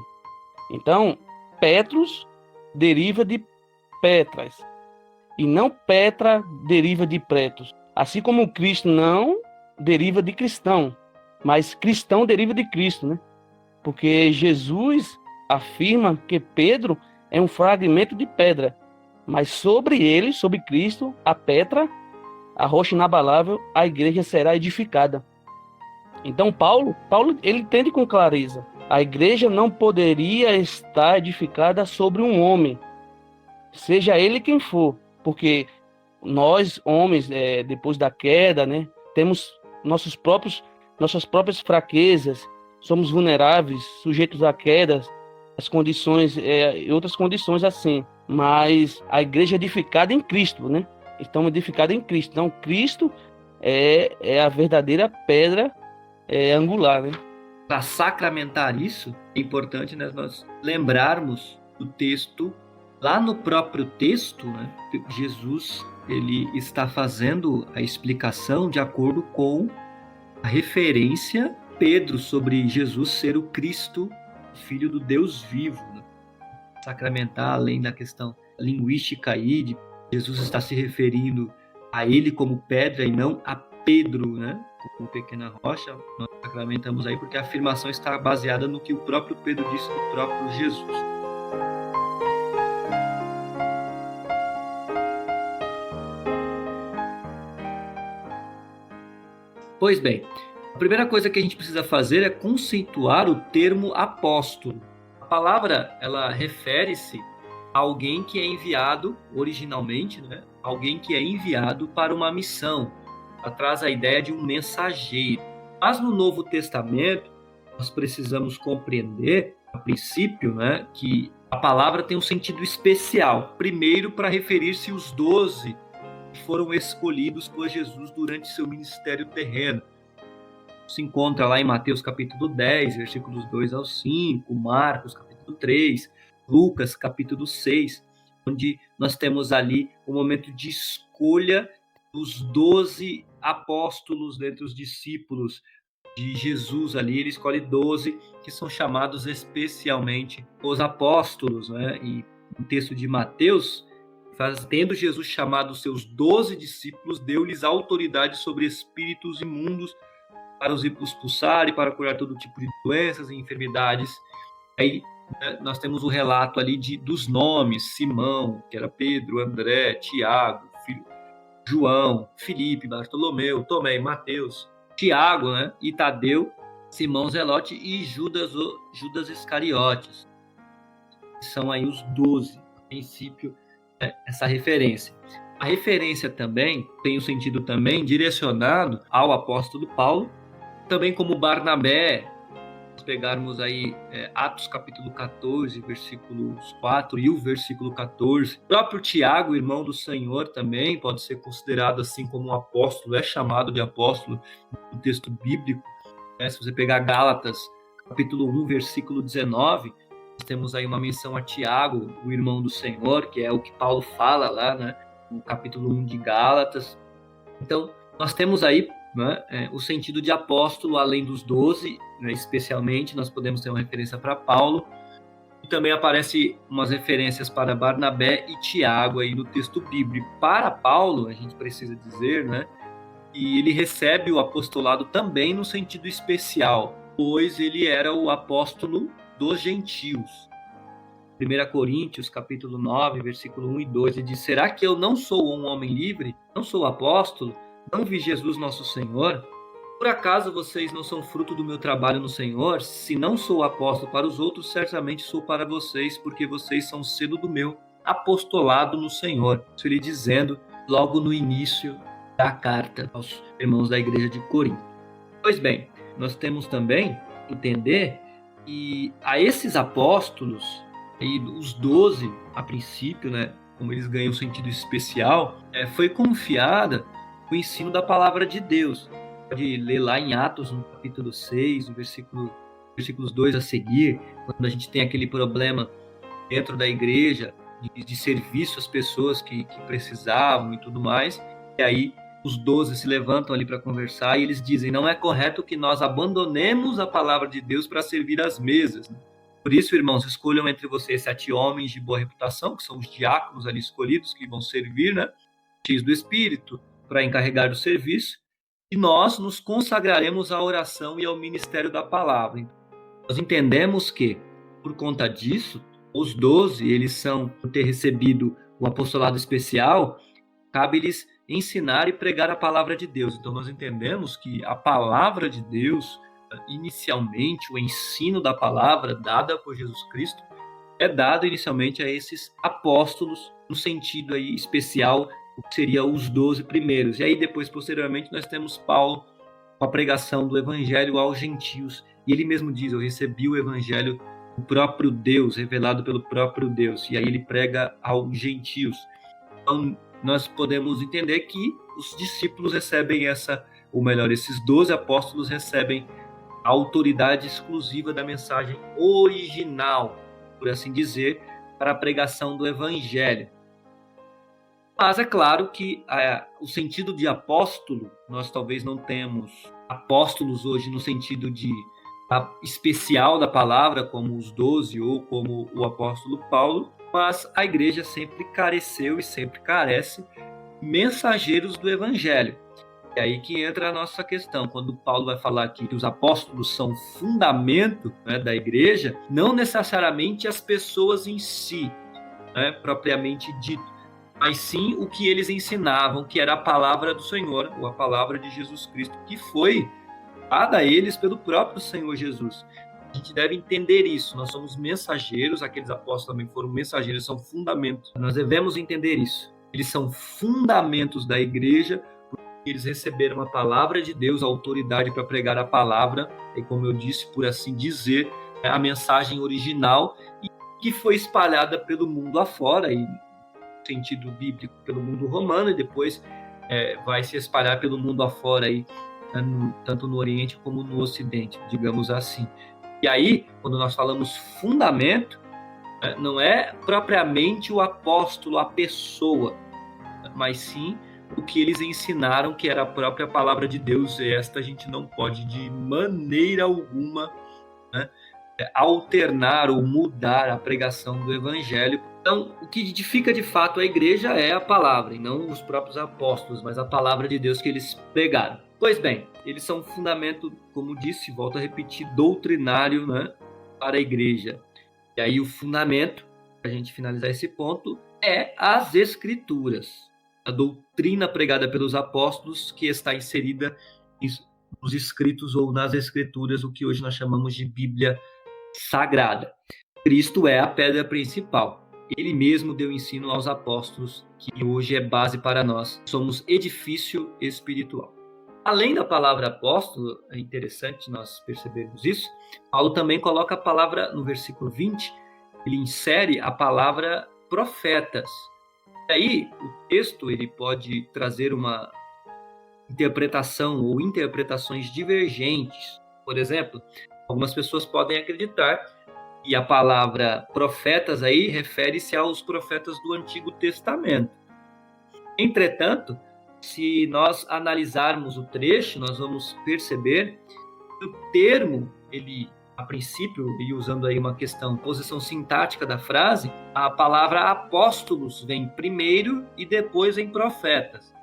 Então, Petros deriva de Petras, e não Petra deriva de Pretos. Assim como Cristo não deriva de cristão, mas cristão deriva de Cristo, né? Porque Jesus afirma que Pedro é um fragmento de pedra, mas sobre ele, sobre Cristo, a Petra, a rocha inabalável, a igreja será edificada. Então Paulo ele entende com clareza: a igreja não poderia estar edificada sobre um homem, seja ele quem for, porque nós, homens, depois da queda, temos nossas próprias fraquezas, somos vulneráveis, sujeitos a quedas, as condições e outras condições assim. Mas a igreja é edificada em Cristo, Estamos edificados em Cristo. Então, Cristo é a verdadeira pedra angular, né? Para sacramentar isso, é importante, né, nós lembrarmos do texto, lá no próprio texto, né, Jesus ele está fazendo a explicação de acordo com a referência Pedro sobre Jesus ser o Cristo, Filho do Deus vivo. Né? Sacramentar, além da questão linguística aí, de Jesus está se referindo a ele como pedra e não a Pedro, né? Como pequena rocha, nós sacramentamos aí porque a afirmação está baseada no que o próprio Pedro disse do próprio Jesus. Pois bem, a primeira coisa que a gente precisa fazer é conceituar o termo apóstolo. A palavra, ela refere-se a alguém que é enviado, originalmente, né? Alguém que é enviado para uma missão. Ela traz a ideia de um mensageiro. Mas no Novo Testamento, nós precisamos compreender, a princípio, né, que a palavra tem um sentido especial. Primeiro, para referir-se aos 12 que foram escolhidos por Jesus durante seu ministério terreno. Se encontra lá em Mateus capítulo 10, versículos 2 ao 5, Marcos capítulo 3, Lucas capítulo 6, onde nós temos ali o momento de escolha dos 12 apóstolos dentre os discípulos de Jesus ali. Ele escolhe 12 que são chamados especialmente os apóstolos, né? E no texto de Mateus, tendo Jesus chamado os seus 12 discípulos, deu-lhes autoridade sobre espíritos imundos para os expulsar e para curar todo tipo de doenças e enfermidades. Aí, né, nós temos o relato ali dos nomes: Simão, que era Pedro, André, Tiago, João, Filipe, Bartolomeu, Tomé, Mateus, Tiago, né, e Tadeu, Simão Zelote e Judas Iscariotes. São aí os 12, a princípio, essa referência. A referência também tem um sentido também direcionado ao apóstolo Paulo, também como Barnabé. Se pegarmos aí Atos capítulo 14, versículos 4 e o versículo 14. O próprio Tiago, irmão do Senhor, também pode ser considerado assim como um apóstolo, é chamado de apóstolo no texto bíblico. Se você pegar Gálatas capítulo 1, versículo 19, nós temos aí uma menção a Tiago, o irmão do Senhor, que é o que Paulo fala lá, né, no capítulo 1 de Gálatas. Então, nós temos aí, né, o sentido de apóstolo, além dos 12, né, especialmente, nós podemos ter uma referência para Paulo, e também aparece umas referências para Barnabé e Tiago aí no texto bíblico. Para Paulo, a gente precisa dizer, né, que ele recebe o apostolado também no sentido especial, pois ele era o apóstolo dos gentios. 1 Coríntios, capítulo 9, versículo 1 e 2, ele diz: será que eu não sou um homem livre? Não sou apóstolo? Não vi Jesus nosso Senhor? Por acaso vocês não são fruto do meu trabalho no Senhor? Se não sou apóstolo para os outros, certamente sou para vocês, porque vocês são selo do meu apostolado no Senhor. Isso ele dizendo logo no início da carta aos irmãos da igreja de Corinto. Pois bem, nós temos também que entender que a esses apóstolos, aí, os 12, a princípio, né, como eles ganham um sentido especial, foi confiada o ensino da palavra de Deus. Pode ler lá em Atos, no capítulo 6, no versículos 2 a seguir, quando a gente tem aquele problema dentro da igreja de serviço às pessoas que precisavam e tudo mais. E aí os 12 se levantam ali para conversar e eles dizem: não é correto que nós abandonemos a palavra de Deus para servir às mesas. Por isso, irmãos, escolham entre vocês 7 homens de boa reputação, que são os diáconos ali escolhidos, que vão servir, né, cheios do Espírito, para encarregar do serviço, e nós nos consagraremos à oração e ao ministério da palavra. Então, nós entendemos que, por conta disso, os 12, eles são, por ter recebido o apostolado especial, cabe-lhes ensinar e pregar a palavra de Deus. Então nós entendemos que a palavra de Deus, inicialmente, o ensino da palavra dada por Jesus Cristo, é dado inicialmente a esses apóstolos, no sentido aí especial, o que seria os 12 primeiros. E aí depois, posteriormente, nós temos Paulo com a pregação do evangelho aos gentios. E ele mesmo diz: eu recebi o evangelho do próprio Deus, revelado pelo próprio Deus. E aí ele prega aos gentios. Então, nós podemos entender que os discípulos recebem esses 12 apóstolos recebem a autoridade exclusiva da mensagem original, por assim dizer, para a pregação do evangelho. Mas é claro que o sentido de apóstolo, nós talvez não temos apóstolos hoje no sentido especial da palavra, como os 12 ou como o apóstolo Paulo, mas a igreja sempre careceu e sempre carece de mensageiros do evangelho. É aí que entra a nossa questão. Quando Paulo vai falar aqui que os apóstolos são fundamento, né, da igreja, não necessariamente as pessoas em si, né, propriamente dito, mas sim o que eles ensinavam, que era a palavra do Senhor, ou a palavra de Jesus Cristo, que foi dada a eles pelo próprio Senhor Jesus. A gente deve entender isso. Nós somos mensageiros, aqueles apóstolos também foram mensageiros, são fundamentos. Nós devemos entender isso. Eles são fundamentos da igreja, eles receberam a palavra de Deus, a autoridade para pregar a palavra, e como eu disse, por assim dizer, a mensagem original, e que foi espalhada pelo mundo afora, e no sentido bíblico, pelo mundo romano, e depois vai se espalhar pelo mundo afora, aí, tanto no Oriente como no Ocidente, digamos assim. E aí, quando nós falamos fundamento, não é propriamente o apóstolo, a pessoa, mas sim o que eles ensinaram, que era a própria palavra de Deus, e esta a gente não pode de maneira alguma, né, alternar ou mudar a pregação do evangelho. Então, o que edifica de fato a igreja é a palavra, e não os próprios apóstolos, mas a palavra de Deus que eles pregaram. Pois bem, eles são um fundamento, como disse, volto a repetir, doutrinário, né, para a igreja. E aí o fundamento, para a gente finalizar esse ponto, é as Escrituras. A doutrina pregada pelos apóstolos, que está inserida nos escritos ou nas escrituras, o que hoje nós chamamos de Bíblia Sagrada. Cristo é a pedra principal. Ele mesmo deu ensino aos apóstolos, que hoje é base para nós. Somos edifício espiritual. Além da palavra apóstolo, é interessante nós percebermos isso, Paulo também coloca a palavra, no versículo 20, ele insere a palavra profetas. E aí, o texto ele pode trazer uma interpretação ou interpretações divergentes. Por exemplo, algumas pessoas podem acreditar que a palavra profetas aí refere-se aos profetas do Antigo Testamento. Entretanto, se nós analisarmos o trecho, nós vamos perceber que o termo, ele, a princípio, e usando aí uma posição sintática da frase, a palavra apóstolos vem primeiro e depois vem profetas.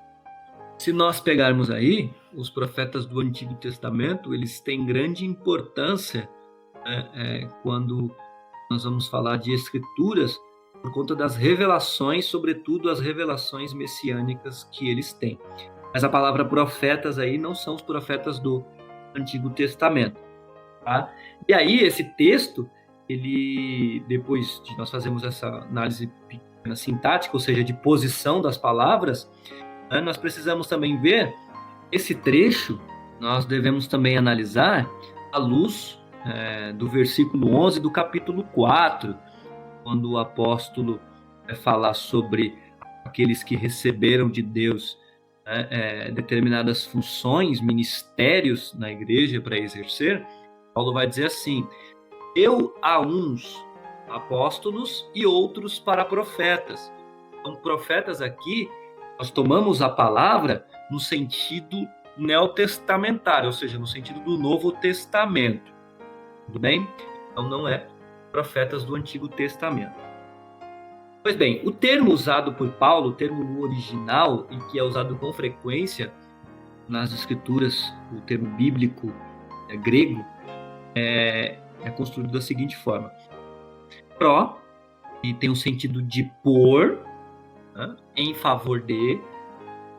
Se nós pegarmos aí, os profetas do Antigo Testamento, eles têm grande importância, né, quando nós vamos falar de escrituras, por conta das revelações, sobretudo as revelações messiânicas que eles têm. Mas a palavra profetas aí não são os profetas do Antigo Testamento. Tá? E aí esse texto, ele, depois de nós fazermos essa análise sintática, ou seja, de posição das palavras, né, nós precisamos também ver esse trecho, nós devemos também analisar à luz do versículo 11 do capítulo 4, quando o apóstolo vai falar sobre aqueles que receberam de Deus, né, determinadas funções, ministérios na igreja para exercer. Paulo vai dizer assim: deu a uns apóstolos e outros para profetas. Então, profetas aqui, nós tomamos a palavra no sentido neotestamentário, ou seja, no sentido do Novo Testamento. Tudo bem? Então, não é profetas do Antigo Testamento. Pois bem, o termo usado por Paulo, o termo no original, e que é usado com frequência nas escrituras, o termo bíblico grego, é construído da seguinte forma: pró, e tem o sentido de por, né, em favor de,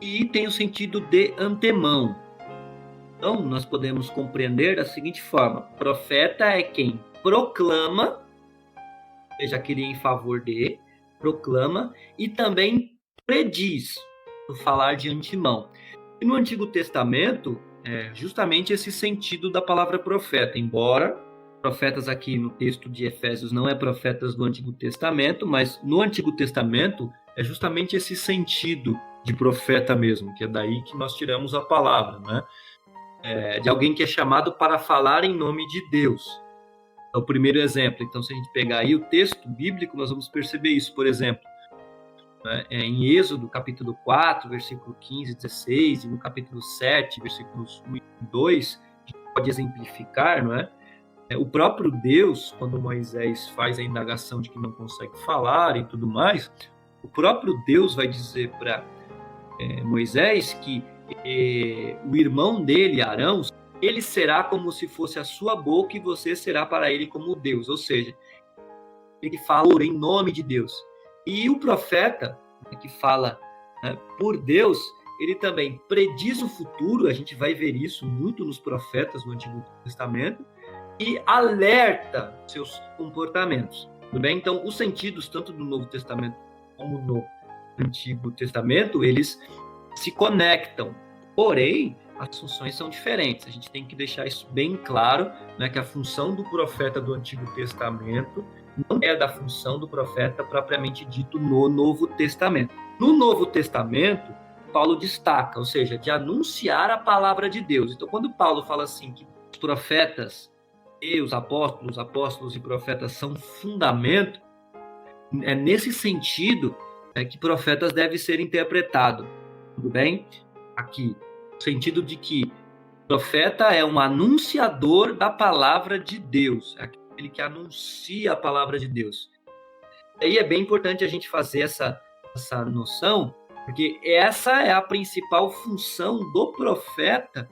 e tem o sentido de antemão. Então, nós podemos compreender da seguinte forma: profeta é quem proclama, seja aquele em favor de, proclama, e também prediz, no falar de antemão. E no Antigo Testamento, justamente esse sentido da palavra profeta, embora profetas aqui no texto de Efésios não é profetas do Antigo Testamento, mas no Antigo Testamento é justamente esse sentido de profeta mesmo, que é daí que nós tiramos a palavra, né? De alguém que é chamado para falar em nome de Deus. É o primeiro exemplo. Então, se a gente pegar aí o texto bíblico, nós vamos perceber isso. Por exemplo, né, em Êxodo, capítulo 4, versículo 15 e 16, e no capítulo 7, versículos 1 e 2, a gente pode exemplificar, não é? O próprio Deus, quando Moisés faz a indagação de que não consegue falar e tudo mais, o próprio Deus vai dizer para Moisés que o irmão dele, Arão, ele será como se fosse a sua boca e você será para ele como Deus. Ou seja, ele fala em nome de Deus. E o profeta, que fala por Deus, ele também prediz o futuro, a gente vai ver isso muito nos profetas do Antigo Testamento, e alerta seus comportamentos. Tudo bem? Então, os sentidos, tanto do Novo Testamento como no Antigo Testamento, eles se conectam. Porém, as funções são diferentes. A gente tem que deixar isso bem claro, né, que a função do profeta do Antigo Testamento não é da função do profeta propriamente dito no Novo Testamento. No Novo Testamento, Paulo destaca, ou seja, de anunciar a palavra de Deus. Então, quando Paulo fala assim que os profetas e os apóstolos e profetas são fundamento, é nesse sentido que profetas devem ser interpretados. Tudo bem? Aqui, no sentido de que profeta é um anunciador da palavra de Deus, é aquele que anuncia a palavra de Deus. E aí é bem importante a gente fazer essa noção, porque essa é a principal função do profeta,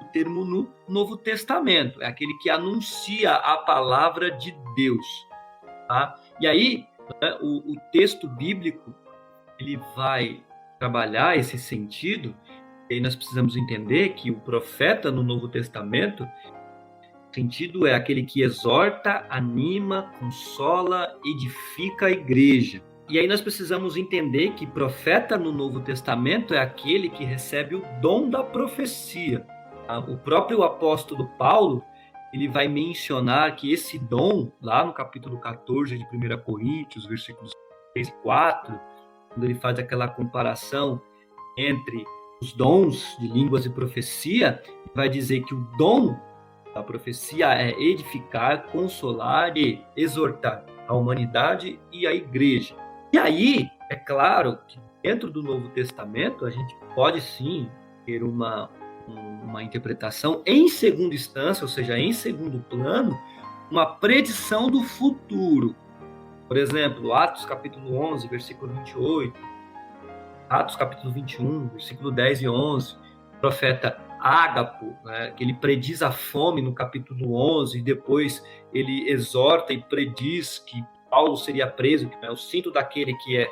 o termo no Novo Testamento, é aquele que anuncia a palavra de Deus. Tá? E aí, né, o texto bíblico, ele vai trabalhar esse sentido, e aí nós precisamos entender que o profeta no Novo Testamento, o sentido é aquele que exorta, anima, consola, edifica a igreja. E aí nós precisamos entender que profeta no Novo Testamento é aquele que recebe o dom da profecia. O próprio apóstolo Paulo, ele vai mencionar que esse dom, lá no capítulo 14 de 1 Coríntios, versículos 3 e 4, quando ele faz aquela comparação entre os dons de línguas e profecia, vai dizer que o dom da profecia é edificar, consolar e exortar a humanidade e a igreja. E aí, é claro que dentro do Novo Testamento, a gente pode sim ter uma interpretação em segunda instância, ou seja, em segundo plano, uma predição do futuro. Por exemplo, Atos capítulo 11, versículo 28, Atos capítulo 21, versículo 10 e 11, o profeta Ágapo, né, que ele prediz a fome no capítulo 11, e depois ele exorta e prediz que Paulo seria preso, que o cinto daquele que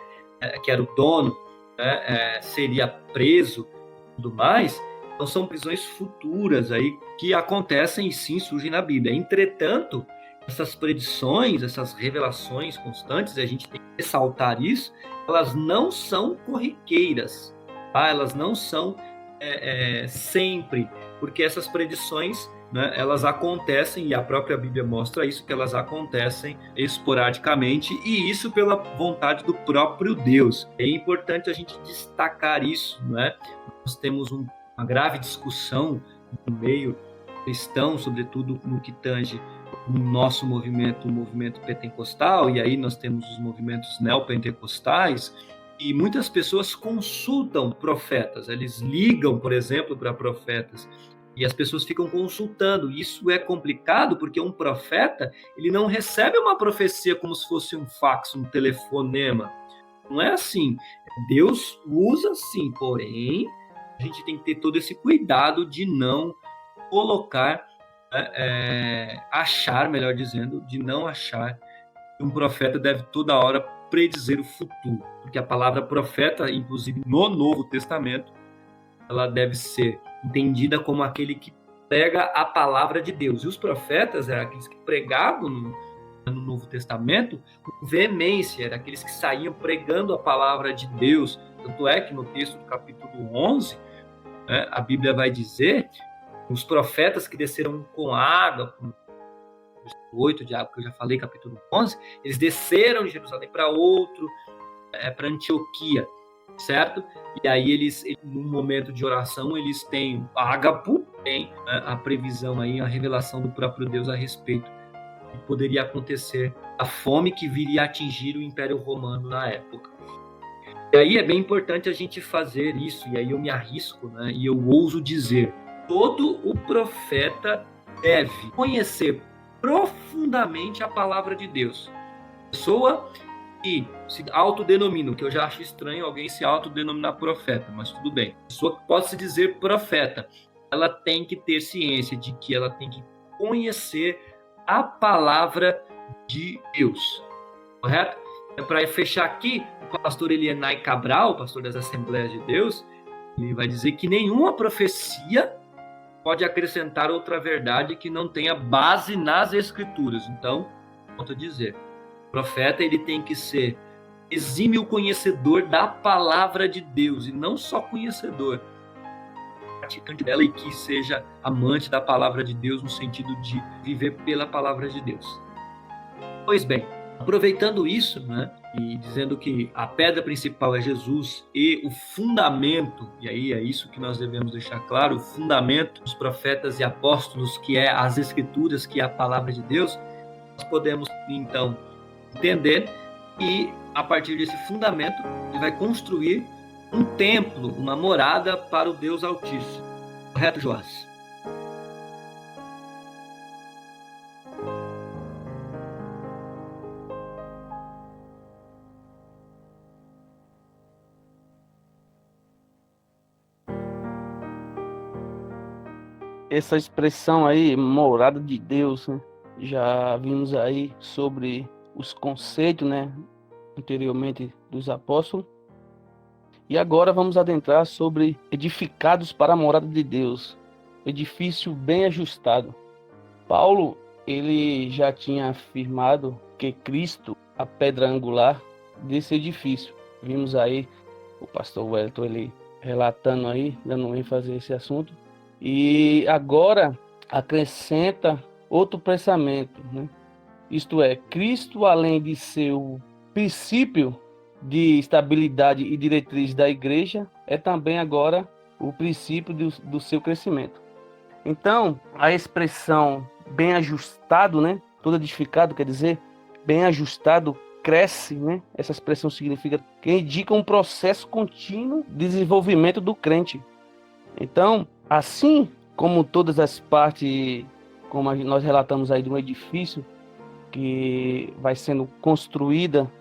era o dono, né, seria preso e tudo mais. Então são prisões futuras aí que acontecem e sim surgem na Bíblia. Entretanto, essas predições, essas revelações constantes, a gente tem que ressaltar isso, elas não são corriqueiras, tá? Elas não são sempre, porque essas predições, né, elas acontecem, e a própria Bíblia mostra isso, que elas acontecem esporadicamente, e isso pela vontade do próprio Deus. É importante a gente destacar isso, né? Nós temos uma grave discussão no meio cristão, sobretudo no que tange o nosso movimento, o movimento pentecostal, e aí nós temos os movimentos neopentecostais, e muitas pessoas consultam profetas, eles ligam, por exemplo, para profetas, e as pessoas ficam consultando. Isso é complicado, porque um profeta, ele não recebe uma profecia como se fosse um fax, um telefonema. Não é assim. Deus usa sim, porém, a gente tem que ter todo esse cuidado de não colocar, achar, melhor dizendo, de não achar que um profeta deve toda hora predizer o futuro. Porque a palavra profeta, inclusive no Novo Testamento, ela deve ser entendida como aquele que prega a palavra de Deus. E os profetas eram aqueles que pregavam no Novo Testamento com veemência, eram aqueles que saíam pregando a palavra de Deus. Tanto é que no texto do capítulo 11, a Bíblia vai dizer os profetas que desceram com água, 8 de água, que eu já falei, capítulo 11, eles desceram de Jerusalém para outro para Antioquia, certo? E aí eles, num momento de oração, eles têm ágapo, tem a previsão aí, a revelação do próprio Deus a respeito do que poderia acontecer, a fome que viria a atingir o Império Romano na época. E aí é bem importante a gente fazer isso, e aí eu me arrisco, né? E eu ouso dizer, todo o profeta deve conhecer profundamente a palavra de Deus. Pessoa que se autodenomina, que eu já acho estranho alguém se autodenominar profeta, mas tudo bem. Pessoa que pode se dizer profeta, ela tem que ter ciência de que ela tem que conhecer a palavra de Deus, correto? Para fechar aqui, o pastor Elienay Cabral, pastor das Assembleias de Deus, ele vai dizer que nenhuma profecia pode acrescentar outra verdade que não tenha base nas Escrituras. Então, volto a dizer, o profeta ele tem que ser exímio conhecedor da palavra de Deus, e não só conhecedor, praticante dela, e que seja amante da palavra de Deus no sentido de viver pela palavra de Deus. Pois bem, aproveitando isso, né, e dizendo que a pedra principal é Jesus e o fundamento, e aí é isso que nós devemos deixar claro, o fundamento dos profetas e apóstolos, que é as Escrituras, que é a palavra de Deus, nós podemos então entender que a partir desse fundamento ele vai construir um templo, uma morada para o Deus Altíssimo. Correto, Joás? Essa expressão aí, morada de Deus, né? Já vimos aí sobre os conceitos, né, anteriormente dos apóstolos. E agora vamos adentrar sobre edificados para a morada de Deus, edifício bem ajustado. Paulo, ele já tinha afirmado que Cristo, a pedra angular desse edifício. Vimos aí o pastor Wellington, ele relatando aí, dando ênfase a esse assunto. E agora acrescenta outro pensamento, né? Isto é, Cristo, além de ser o princípio de estabilidade e diretriz da igreja, é também agora o princípio do seu crescimento. Então, a expressão bem ajustado, né? Todo edificado quer dizer bem ajustado, cresce, né? Essa expressão significa que indica um processo contínuo de desenvolvimento do crente. Então, assim como todas as partes, como nós relatamos aí de um edifício que vai sendo construída,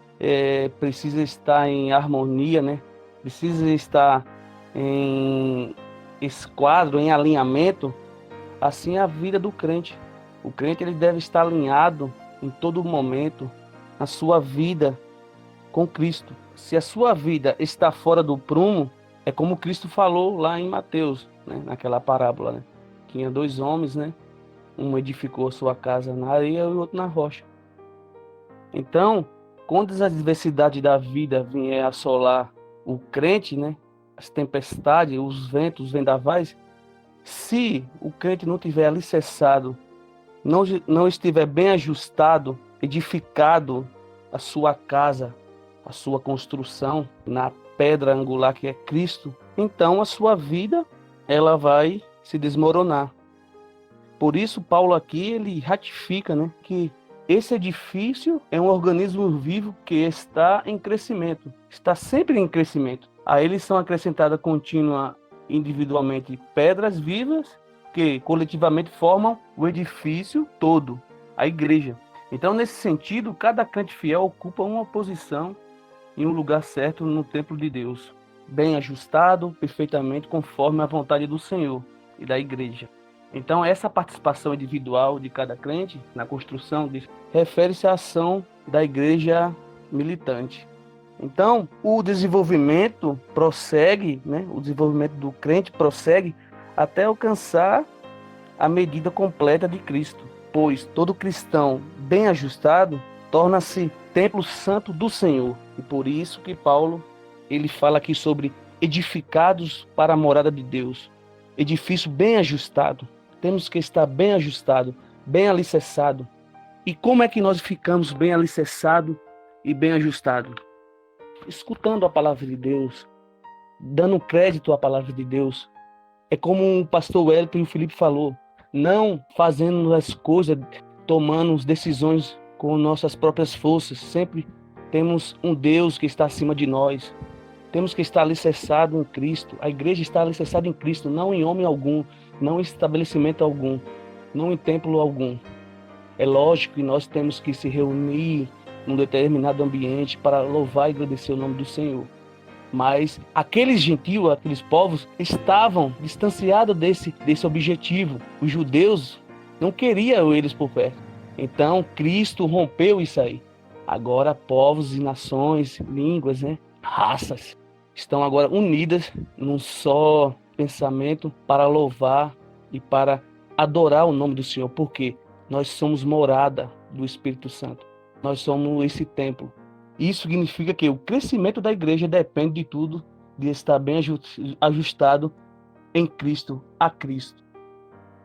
precisa estar em harmonia, né? Precisa estar em esquadro, em alinhamento. Assim é a vida do crente. O crente ele deve estar alinhado em todo momento na sua vida com Cristo. Se a sua vida está fora do prumo, é como Cristo falou lá em Mateus, né? Naquela parábola, né? Tinha dois homens, né? Um edificou a sua casa na areia e o outro na rocha. Então, quando as adversidades da vida vier assolar o crente, né? As tempestades, os ventos, os vendavais, se o crente não tiver alicerçado, não estiver bem ajustado, edificado a sua casa, a sua construção na pedra angular que é Cristo, então a sua vida ela vai se desmoronar. Por isso Paulo aqui ele ratifica, né, que esse edifício é um organismo vivo que está em crescimento, está sempre em crescimento. A ele são acrescentadas contínua individualmente pedras vivas que coletivamente formam o edifício todo, a igreja. Então, nesse sentido, cada crente fiel ocupa uma posição em um lugar certo no templo de Deus, bem ajustado, perfeitamente conforme a vontade do Senhor e da igreja. Então, essa participação individual de cada crente na construção refere-se à ação da igreja militante. Então, o desenvolvimento prossegue, né? O desenvolvimento do crente prossegue até alcançar a medida completa de Cristo, pois todo cristão bem ajustado torna-se templo santo do Senhor. E por isso que Paulo ele fala aqui sobre edificados para a morada de Deus, edifício bem ajustado. Temos que estar bem ajustado, bem alicerçado. E como é que nós ficamos bem alicerçado e bem ajustado? escutando a palavra de Deus, dando crédito à palavra de Deus. É como o pastor Wellington e o Felipe falou, não fazendo as coisas, tomando decisões com nossas próprias forças. Sempre temos um Deus que está acima de nós. Temos que estar alicerçado em Cristo. A igreja está alicerçada em Cristo, não em homem algum, não em estabelecimento algum, não em templo algum. É lógico que nós temos que se reunir num determinado ambiente para louvar e agradecer o nome do Senhor. Mas aqueles gentios, aqueles povos, estavam distanciados desse objetivo. Os judeus não queriam eles por perto. Então, Cristo rompeu isso aí. Agora, povos e nações, línguas, raças, estão agora unidas num só pensamento para louvar e para adorar o nome do Senhor. Porque nós somos morada do Espírito Santo. Nós somos esse templo. Isso significa que o crescimento da igreja depende de tudo, de estar bem ajustado em Cristo, a Cristo.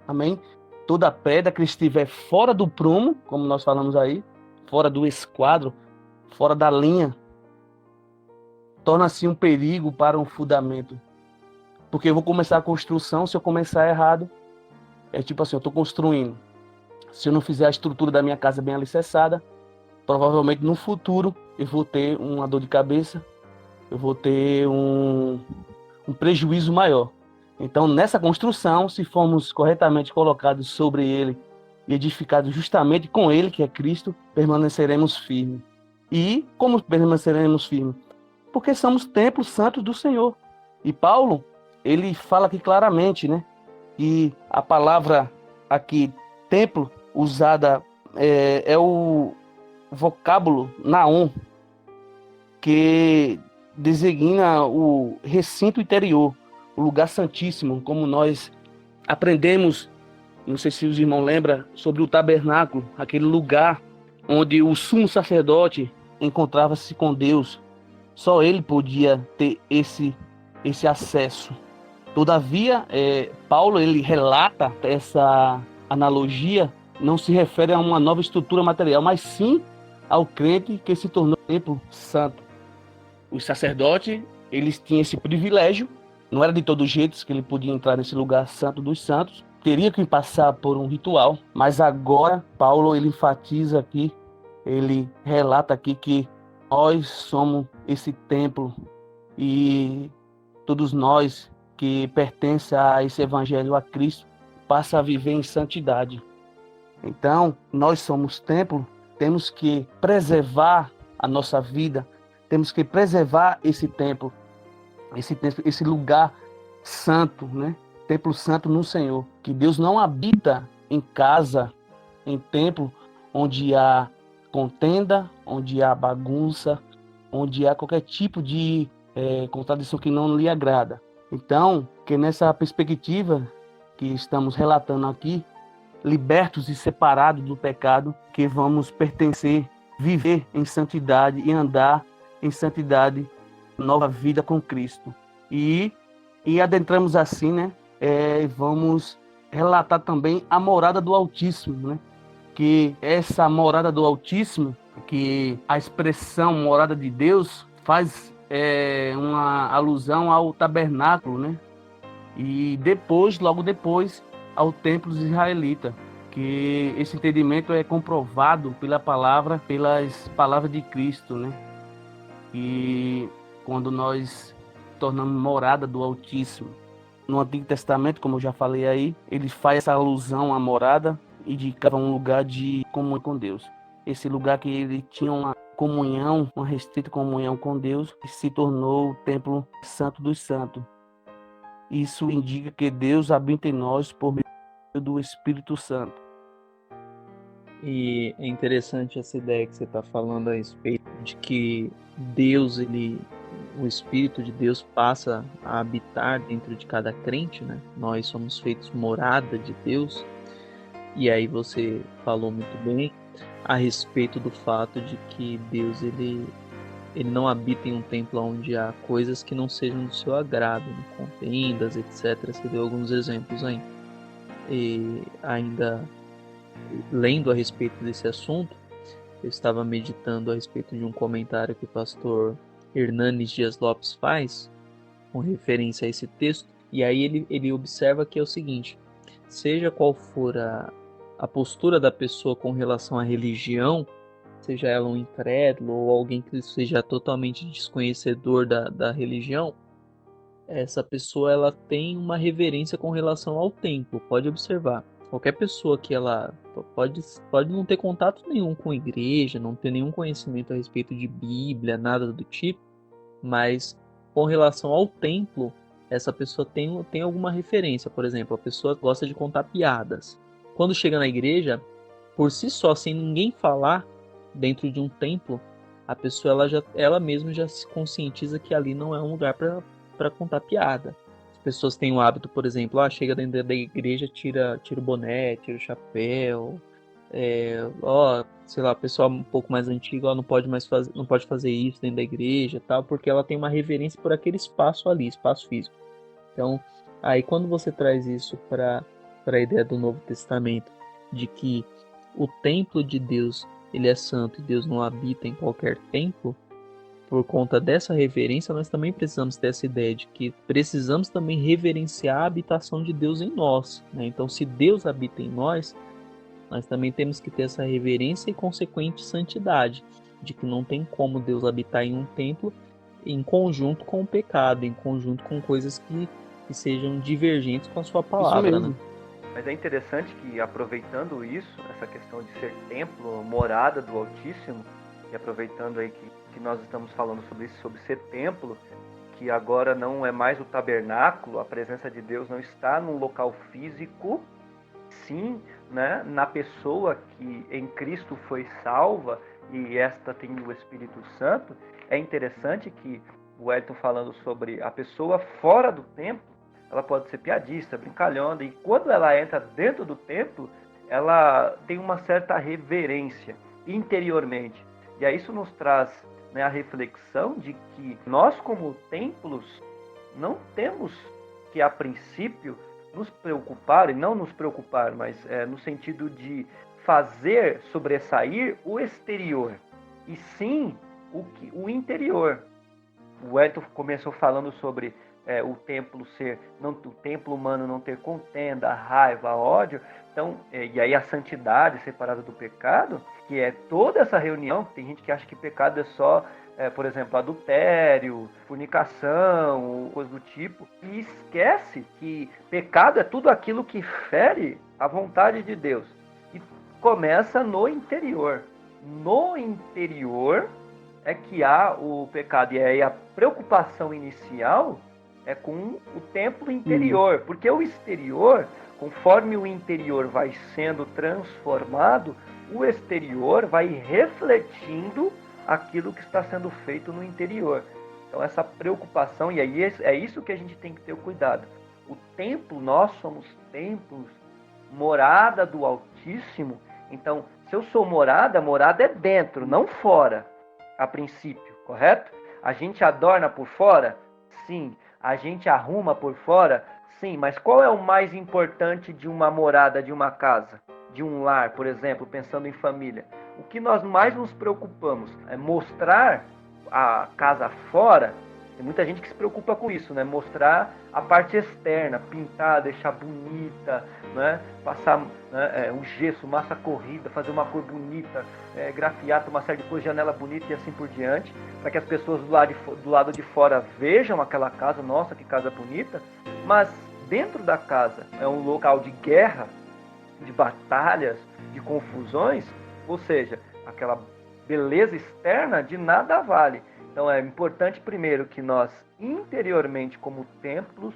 Amém? Toda pedra que estiver fora do prumo, como nós falamos aí, fora do esquadro, fora da linha, torna-se um perigo para um fundamento. Porque eu vou começar a construção, se eu começar errado, é tipo assim, eu estou construindo. Se eu não fizer a estrutura da minha casa bem alicerçada, provavelmente no futuro eu vou ter uma dor de cabeça, eu vou ter um prejuízo maior. Então, nessa construção, se formos corretamente colocados sobre ele e edificados justamente com ele, que é Cristo, permaneceremos firmes. E como permaneceremos firmes? Porque somos templos santos do Senhor. E Paulo, ele fala aqui claramente, que a palavra aqui, templo, usada é o vocábulo naon, que designa o recinto interior, o lugar santíssimo, como nós aprendemos, não sei se os irmãos lembram, sobre o tabernáculo, aquele lugar onde o sumo sacerdote encontrava-se com Deus. Só ele podia ter esse acesso. Todavia, Paulo ele relata essa analogia, não se refere a uma nova estrutura material, mas sim ao crente que se tornou templo santo. Os sacerdotes, eles tinham esse privilégio, não era de todo jeito que ele podia entrar nesse lugar santo dos santos, teria que passar por um ritual, mas agora Paulo ele enfatiza aqui, ele relata aqui que nós somos esse templo e todos nós que pertencem a esse evangelho a Cristo passa a viver em santidade. Então, nós somos templo, temos que preservar a nossa vida, temos que preservar esse templo, esse lugar santo, Templo santo no Senhor. Que Deus não habita em casa, em templo, onde há contenda, onde há bagunça, onde há qualquer tipo de contradição que não lhe agrada. Então, que nessa perspectiva que estamos relatando aqui, libertos e separados do pecado, que vamos pertencer, viver em santidade e andar em santidade, nova vida com Cristo. E adentramos assim, vamos relatar também a morada do Altíssimo, que essa morada do Altíssimo, que a expressão morada de Deus faz uma alusão ao tabernáculo, e logo depois, ao templo israelita, que esse entendimento é comprovado pelas palavras de Cristo, E quando nós tornamos morada do Altíssimo. No Antigo Testamento, como eu já falei aí, ele faz essa alusão à morada e indicava um lugar de comunhão com Deus. Esse lugar que ele tinha uma comunhão, uma restrita comunhão com Deus, que se tornou o templo santo dos santos. Isso indica que Deus habita em nós por meio do Espírito Santo. E é interessante essa ideia que você está falando a respeito de que Deus, o Espírito de Deus passa a habitar dentro de cada crente, Nós somos feitos morada de Deus. E aí você falou muito bem a respeito do fato de que Deus ele não habita em um templo onde há coisas que não sejam do seu agrado, contendas, etc. Você deu alguns exemplos aí. E ainda lendo a respeito desse assunto, eu estava meditando a respeito de um comentário que o pastor Hernanes Dias Lopes faz, com referência a esse texto, e aí ele observa que é o seguinte: seja qual for a postura da pessoa com relação à religião, seja ela um incrédulo ou alguém que seja totalmente desconhecedor da religião, essa pessoa ela tem uma reverência com relação ao templo. Pode observar. Qualquer pessoa que ela pode não ter contato nenhum com a igreja, não ter nenhum conhecimento a respeito de Bíblia, nada do tipo, mas com relação ao templo, essa pessoa tem alguma referência. Por exemplo, a pessoa gosta de contar piadas. Quando chega na igreja, por si só, sem ninguém falar, dentro de um templo, a pessoa ela mesma já se conscientiza que ali não é um lugar para contar piada. As pessoas têm o hábito, por exemplo, chega dentro da igreja, tira o boné, tira o chapéu, sei lá, pessoal um pouco mais antigo, não pode fazer isso dentro da igreja, tal, porque ela tem uma reverência por aquele espaço ali, espaço físico. Então, aí quando você traz isso para a ideia do Novo Testamento, de que o templo de Deus, ele é santo e Deus não habita em qualquer templo, por conta dessa reverência, nós também precisamos ter essa ideia de que precisamos também reverenciar a habitação de Deus em nós, né? Então, se Deus habita em nós também temos que ter essa reverência e consequente santidade, de que não tem como Deus habitar em um templo em conjunto com o pecado, em conjunto com coisas que sejam divergentes com a sua palavra. Isso mesmo. Né? Mas é interessante que, aproveitando isso, essa questão de ser templo, morada do Altíssimo, e aproveitando aí que nós estamos falando sobre isso, sobre ser templo, que agora não é mais o tabernáculo, a presença de Deus não está num local físico, sim, né, na pessoa que em Cristo foi salva, e esta tem o Espírito Santo. É interessante que o Wellington falando sobre a pessoa fora do templo, ela pode ser piadista, brincalhona, e quando ela entra dentro do templo, ela tem uma certa reverência interiormente. E aí isso nos traz, né, a reflexão de que nós, como templos, não temos que, a princípio, nos preocupar, e não nos preocupar, mas no sentido de fazer sobressair o exterior, e sim o interior. O Wellington começou falando sobre o templo humano não ter contenda, raiva, ódio. Então, e aí a santidade separada do pecado, que é toda essa reunião. Tem gente que acha que pecado é só, por exemplo, adultério, fornicação, coisa do tipo, e esquece que pecado é tudo aquilo que fere a vontade de Deus. E começa no interior. No interior é que há o pecado. E aí a preocupação inicial é com o templo interior, porque o exterior, conforme o interior vai sendo transformado, o exterior vai refletindo aquilo que está sendo feito no interior. Então essa preocupação, e aí é isso que a gente tem que ter cuidado. O templo, nós somos templos, morada do Altíssimo. Então, se eu sou morada é dentro, não fora, a princípio, correto? A gente adorna por fora? Sim. A gente arruma por fora? Sim. Mas qual é o mais importante de uma morada, de uma casa, de um lar, por exemplo, pensando em família? O que nós mais nos preocupamos é mostrar a casa fora. Tem muita gente que se preocupa com isso, né? Mostrar a parte externa, pintar, deixar bonita, né? Passar um gesso, massa corrida, fazer uma cor bonita, grafiar, uma série de coisas, janela bonita e assim por diante, para que as pessoas do lado de fora vejam aquela casa, nossa, que casa bonita, mas dentro da casa é um local de guerra, de batalhas, de confusões, ou seja, aquela beleza externa de nada vale. Então é importante primeiro que nós interiormente, como templos,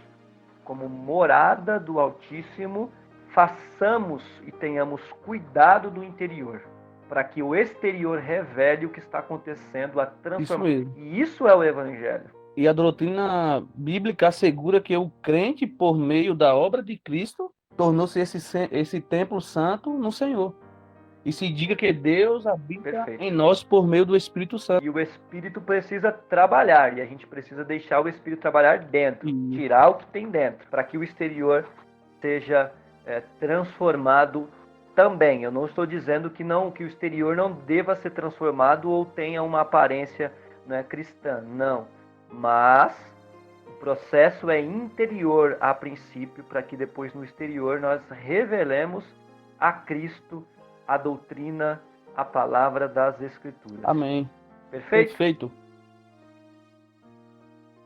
como morada do Altíssimo, façamos e tenhamos cuidado do interior, para que o exterior revele o que está acontecendo, a transformação. E isso é o Evangelho. E a doutrina bíblica assegura que o crente, por meio da obra de Cristo, tornou-se esse templo santo no Senhor. E se diga que Deus habita em nós por meio do Espírito Santo. E o Espírito precisa trabalhar, e a gente precisa deixar o Espírito trabalhar dentro, tirar o que tem dentro, para que o exterior seja transformado também. Eu não estou dizendo que o exterior não deva ser transformado ou tenha uma aparência, não é cristã, não. Mas o processo é interior a princípio, para que depois no exterior nós revelemos a Cristo, a doutrina, a palavra das Escrituras. Amém. Perfeito? Perfeito.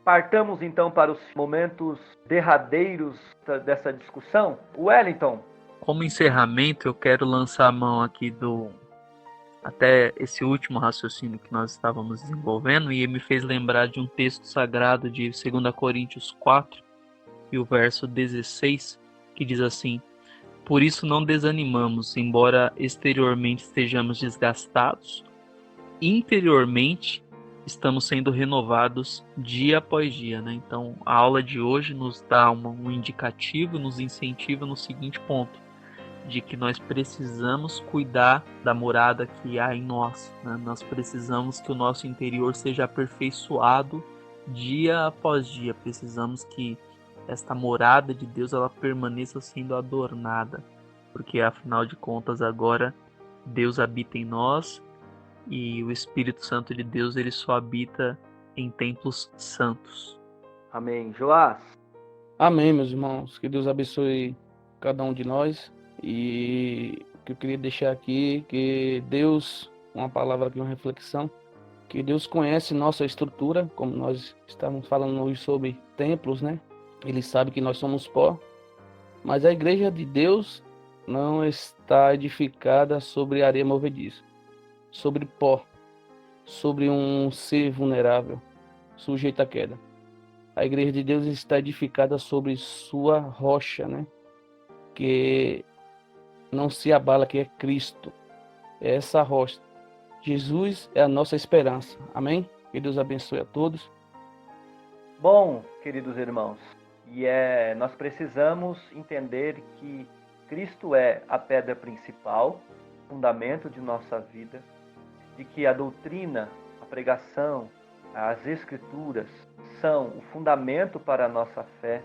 Partamos então para os momentos derradeiros dessa discussão. Wellington. Como encerramento, eu quero lançar a mão aqui até esse último raciocínio que nós estávamos desenvolvendo, e me fez lembrar de um texto sagrado de 2 Coríntios 4, e o verso 16, que diz assim: por isso não desanimamos, embora exteriormente estejamos desgastados, interiormente estamos sendo renovados dia após dia, né? Então, a aula de hoje nos dá um indicativo, nos incentiva no seguinte ponto, de que nós precisamos cuidar da morada que há em nós, né? Nós precisamos que o nosso interior seja aperfeiçoado dia após dia. Precisamos que esta morada de Deus ela permaneça sendo adornada, porque afinal de contas agora Deus habita em nós, e o Espírito Santo de Deus ele só habita em templos santos. Amém. Joás. Amém, meus irmãos. Que Deus abençoe cada um de nós. E o que eu queria deixar aqui, que Deus, uma palavra aqui, uma reflexão, que Deus conhece nossa estrutura, como nós estávamos falando hoje sobre templos, né? Ele sabe que nós somos pó, mas a igreja de Deus não está edificada sobre areia movediça, sobre pó, sobre um ser vulnerável, sujeito à queda. A igreja de Deus está edificada sobre sua rocha, né? Que não se abala, que é Cristo. É essa rocha. Jesus é a nossa esperança. Amém? Que Deus abençoe a todos. Bom, queridos irmãos, nós precisamos entender que Cristo é a pedra principal, fundamento de nossa vida, de que a doutrina, a pregação, as Escrituras são o fundamento para a nossa fé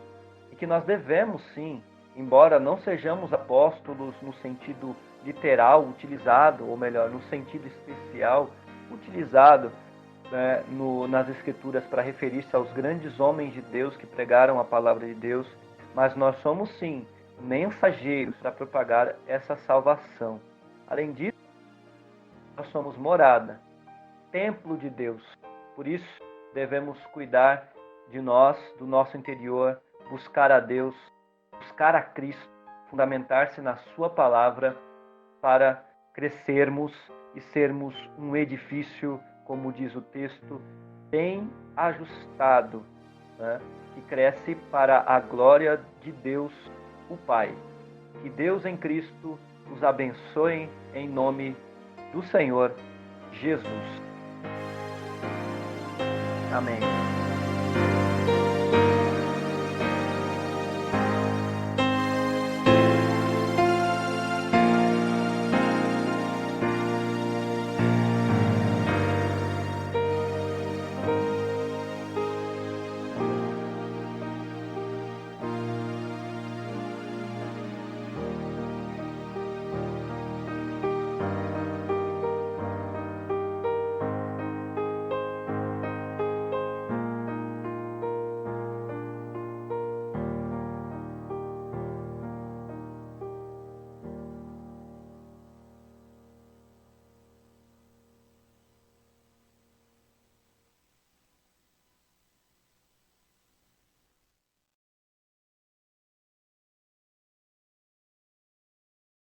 e que nós devemos sim, embora não sejamos apóstolos no sentido literal utilizado, ou melhor, no sentido especial utilizado, né, nas Escrituras para referir-se aos grandes homens de Deus que pregaram a palavra de Deus, mas nós somos sim mensageiros para propagar essa salvação. Além disso, nós somos morada, templo de Deus. Por isso, devemos cuidar de nós, do nosso interior, buscar a Deus, buscar a Cristo, fundamentar-se na sua palavra para crescermos e sermos um edifício, como diz o texto, bem ajustado, né? Que cresce para a glória de Deus, o Pai. Que Deus em Cristo os abençoe em nome do Senhor Jesus. Amém.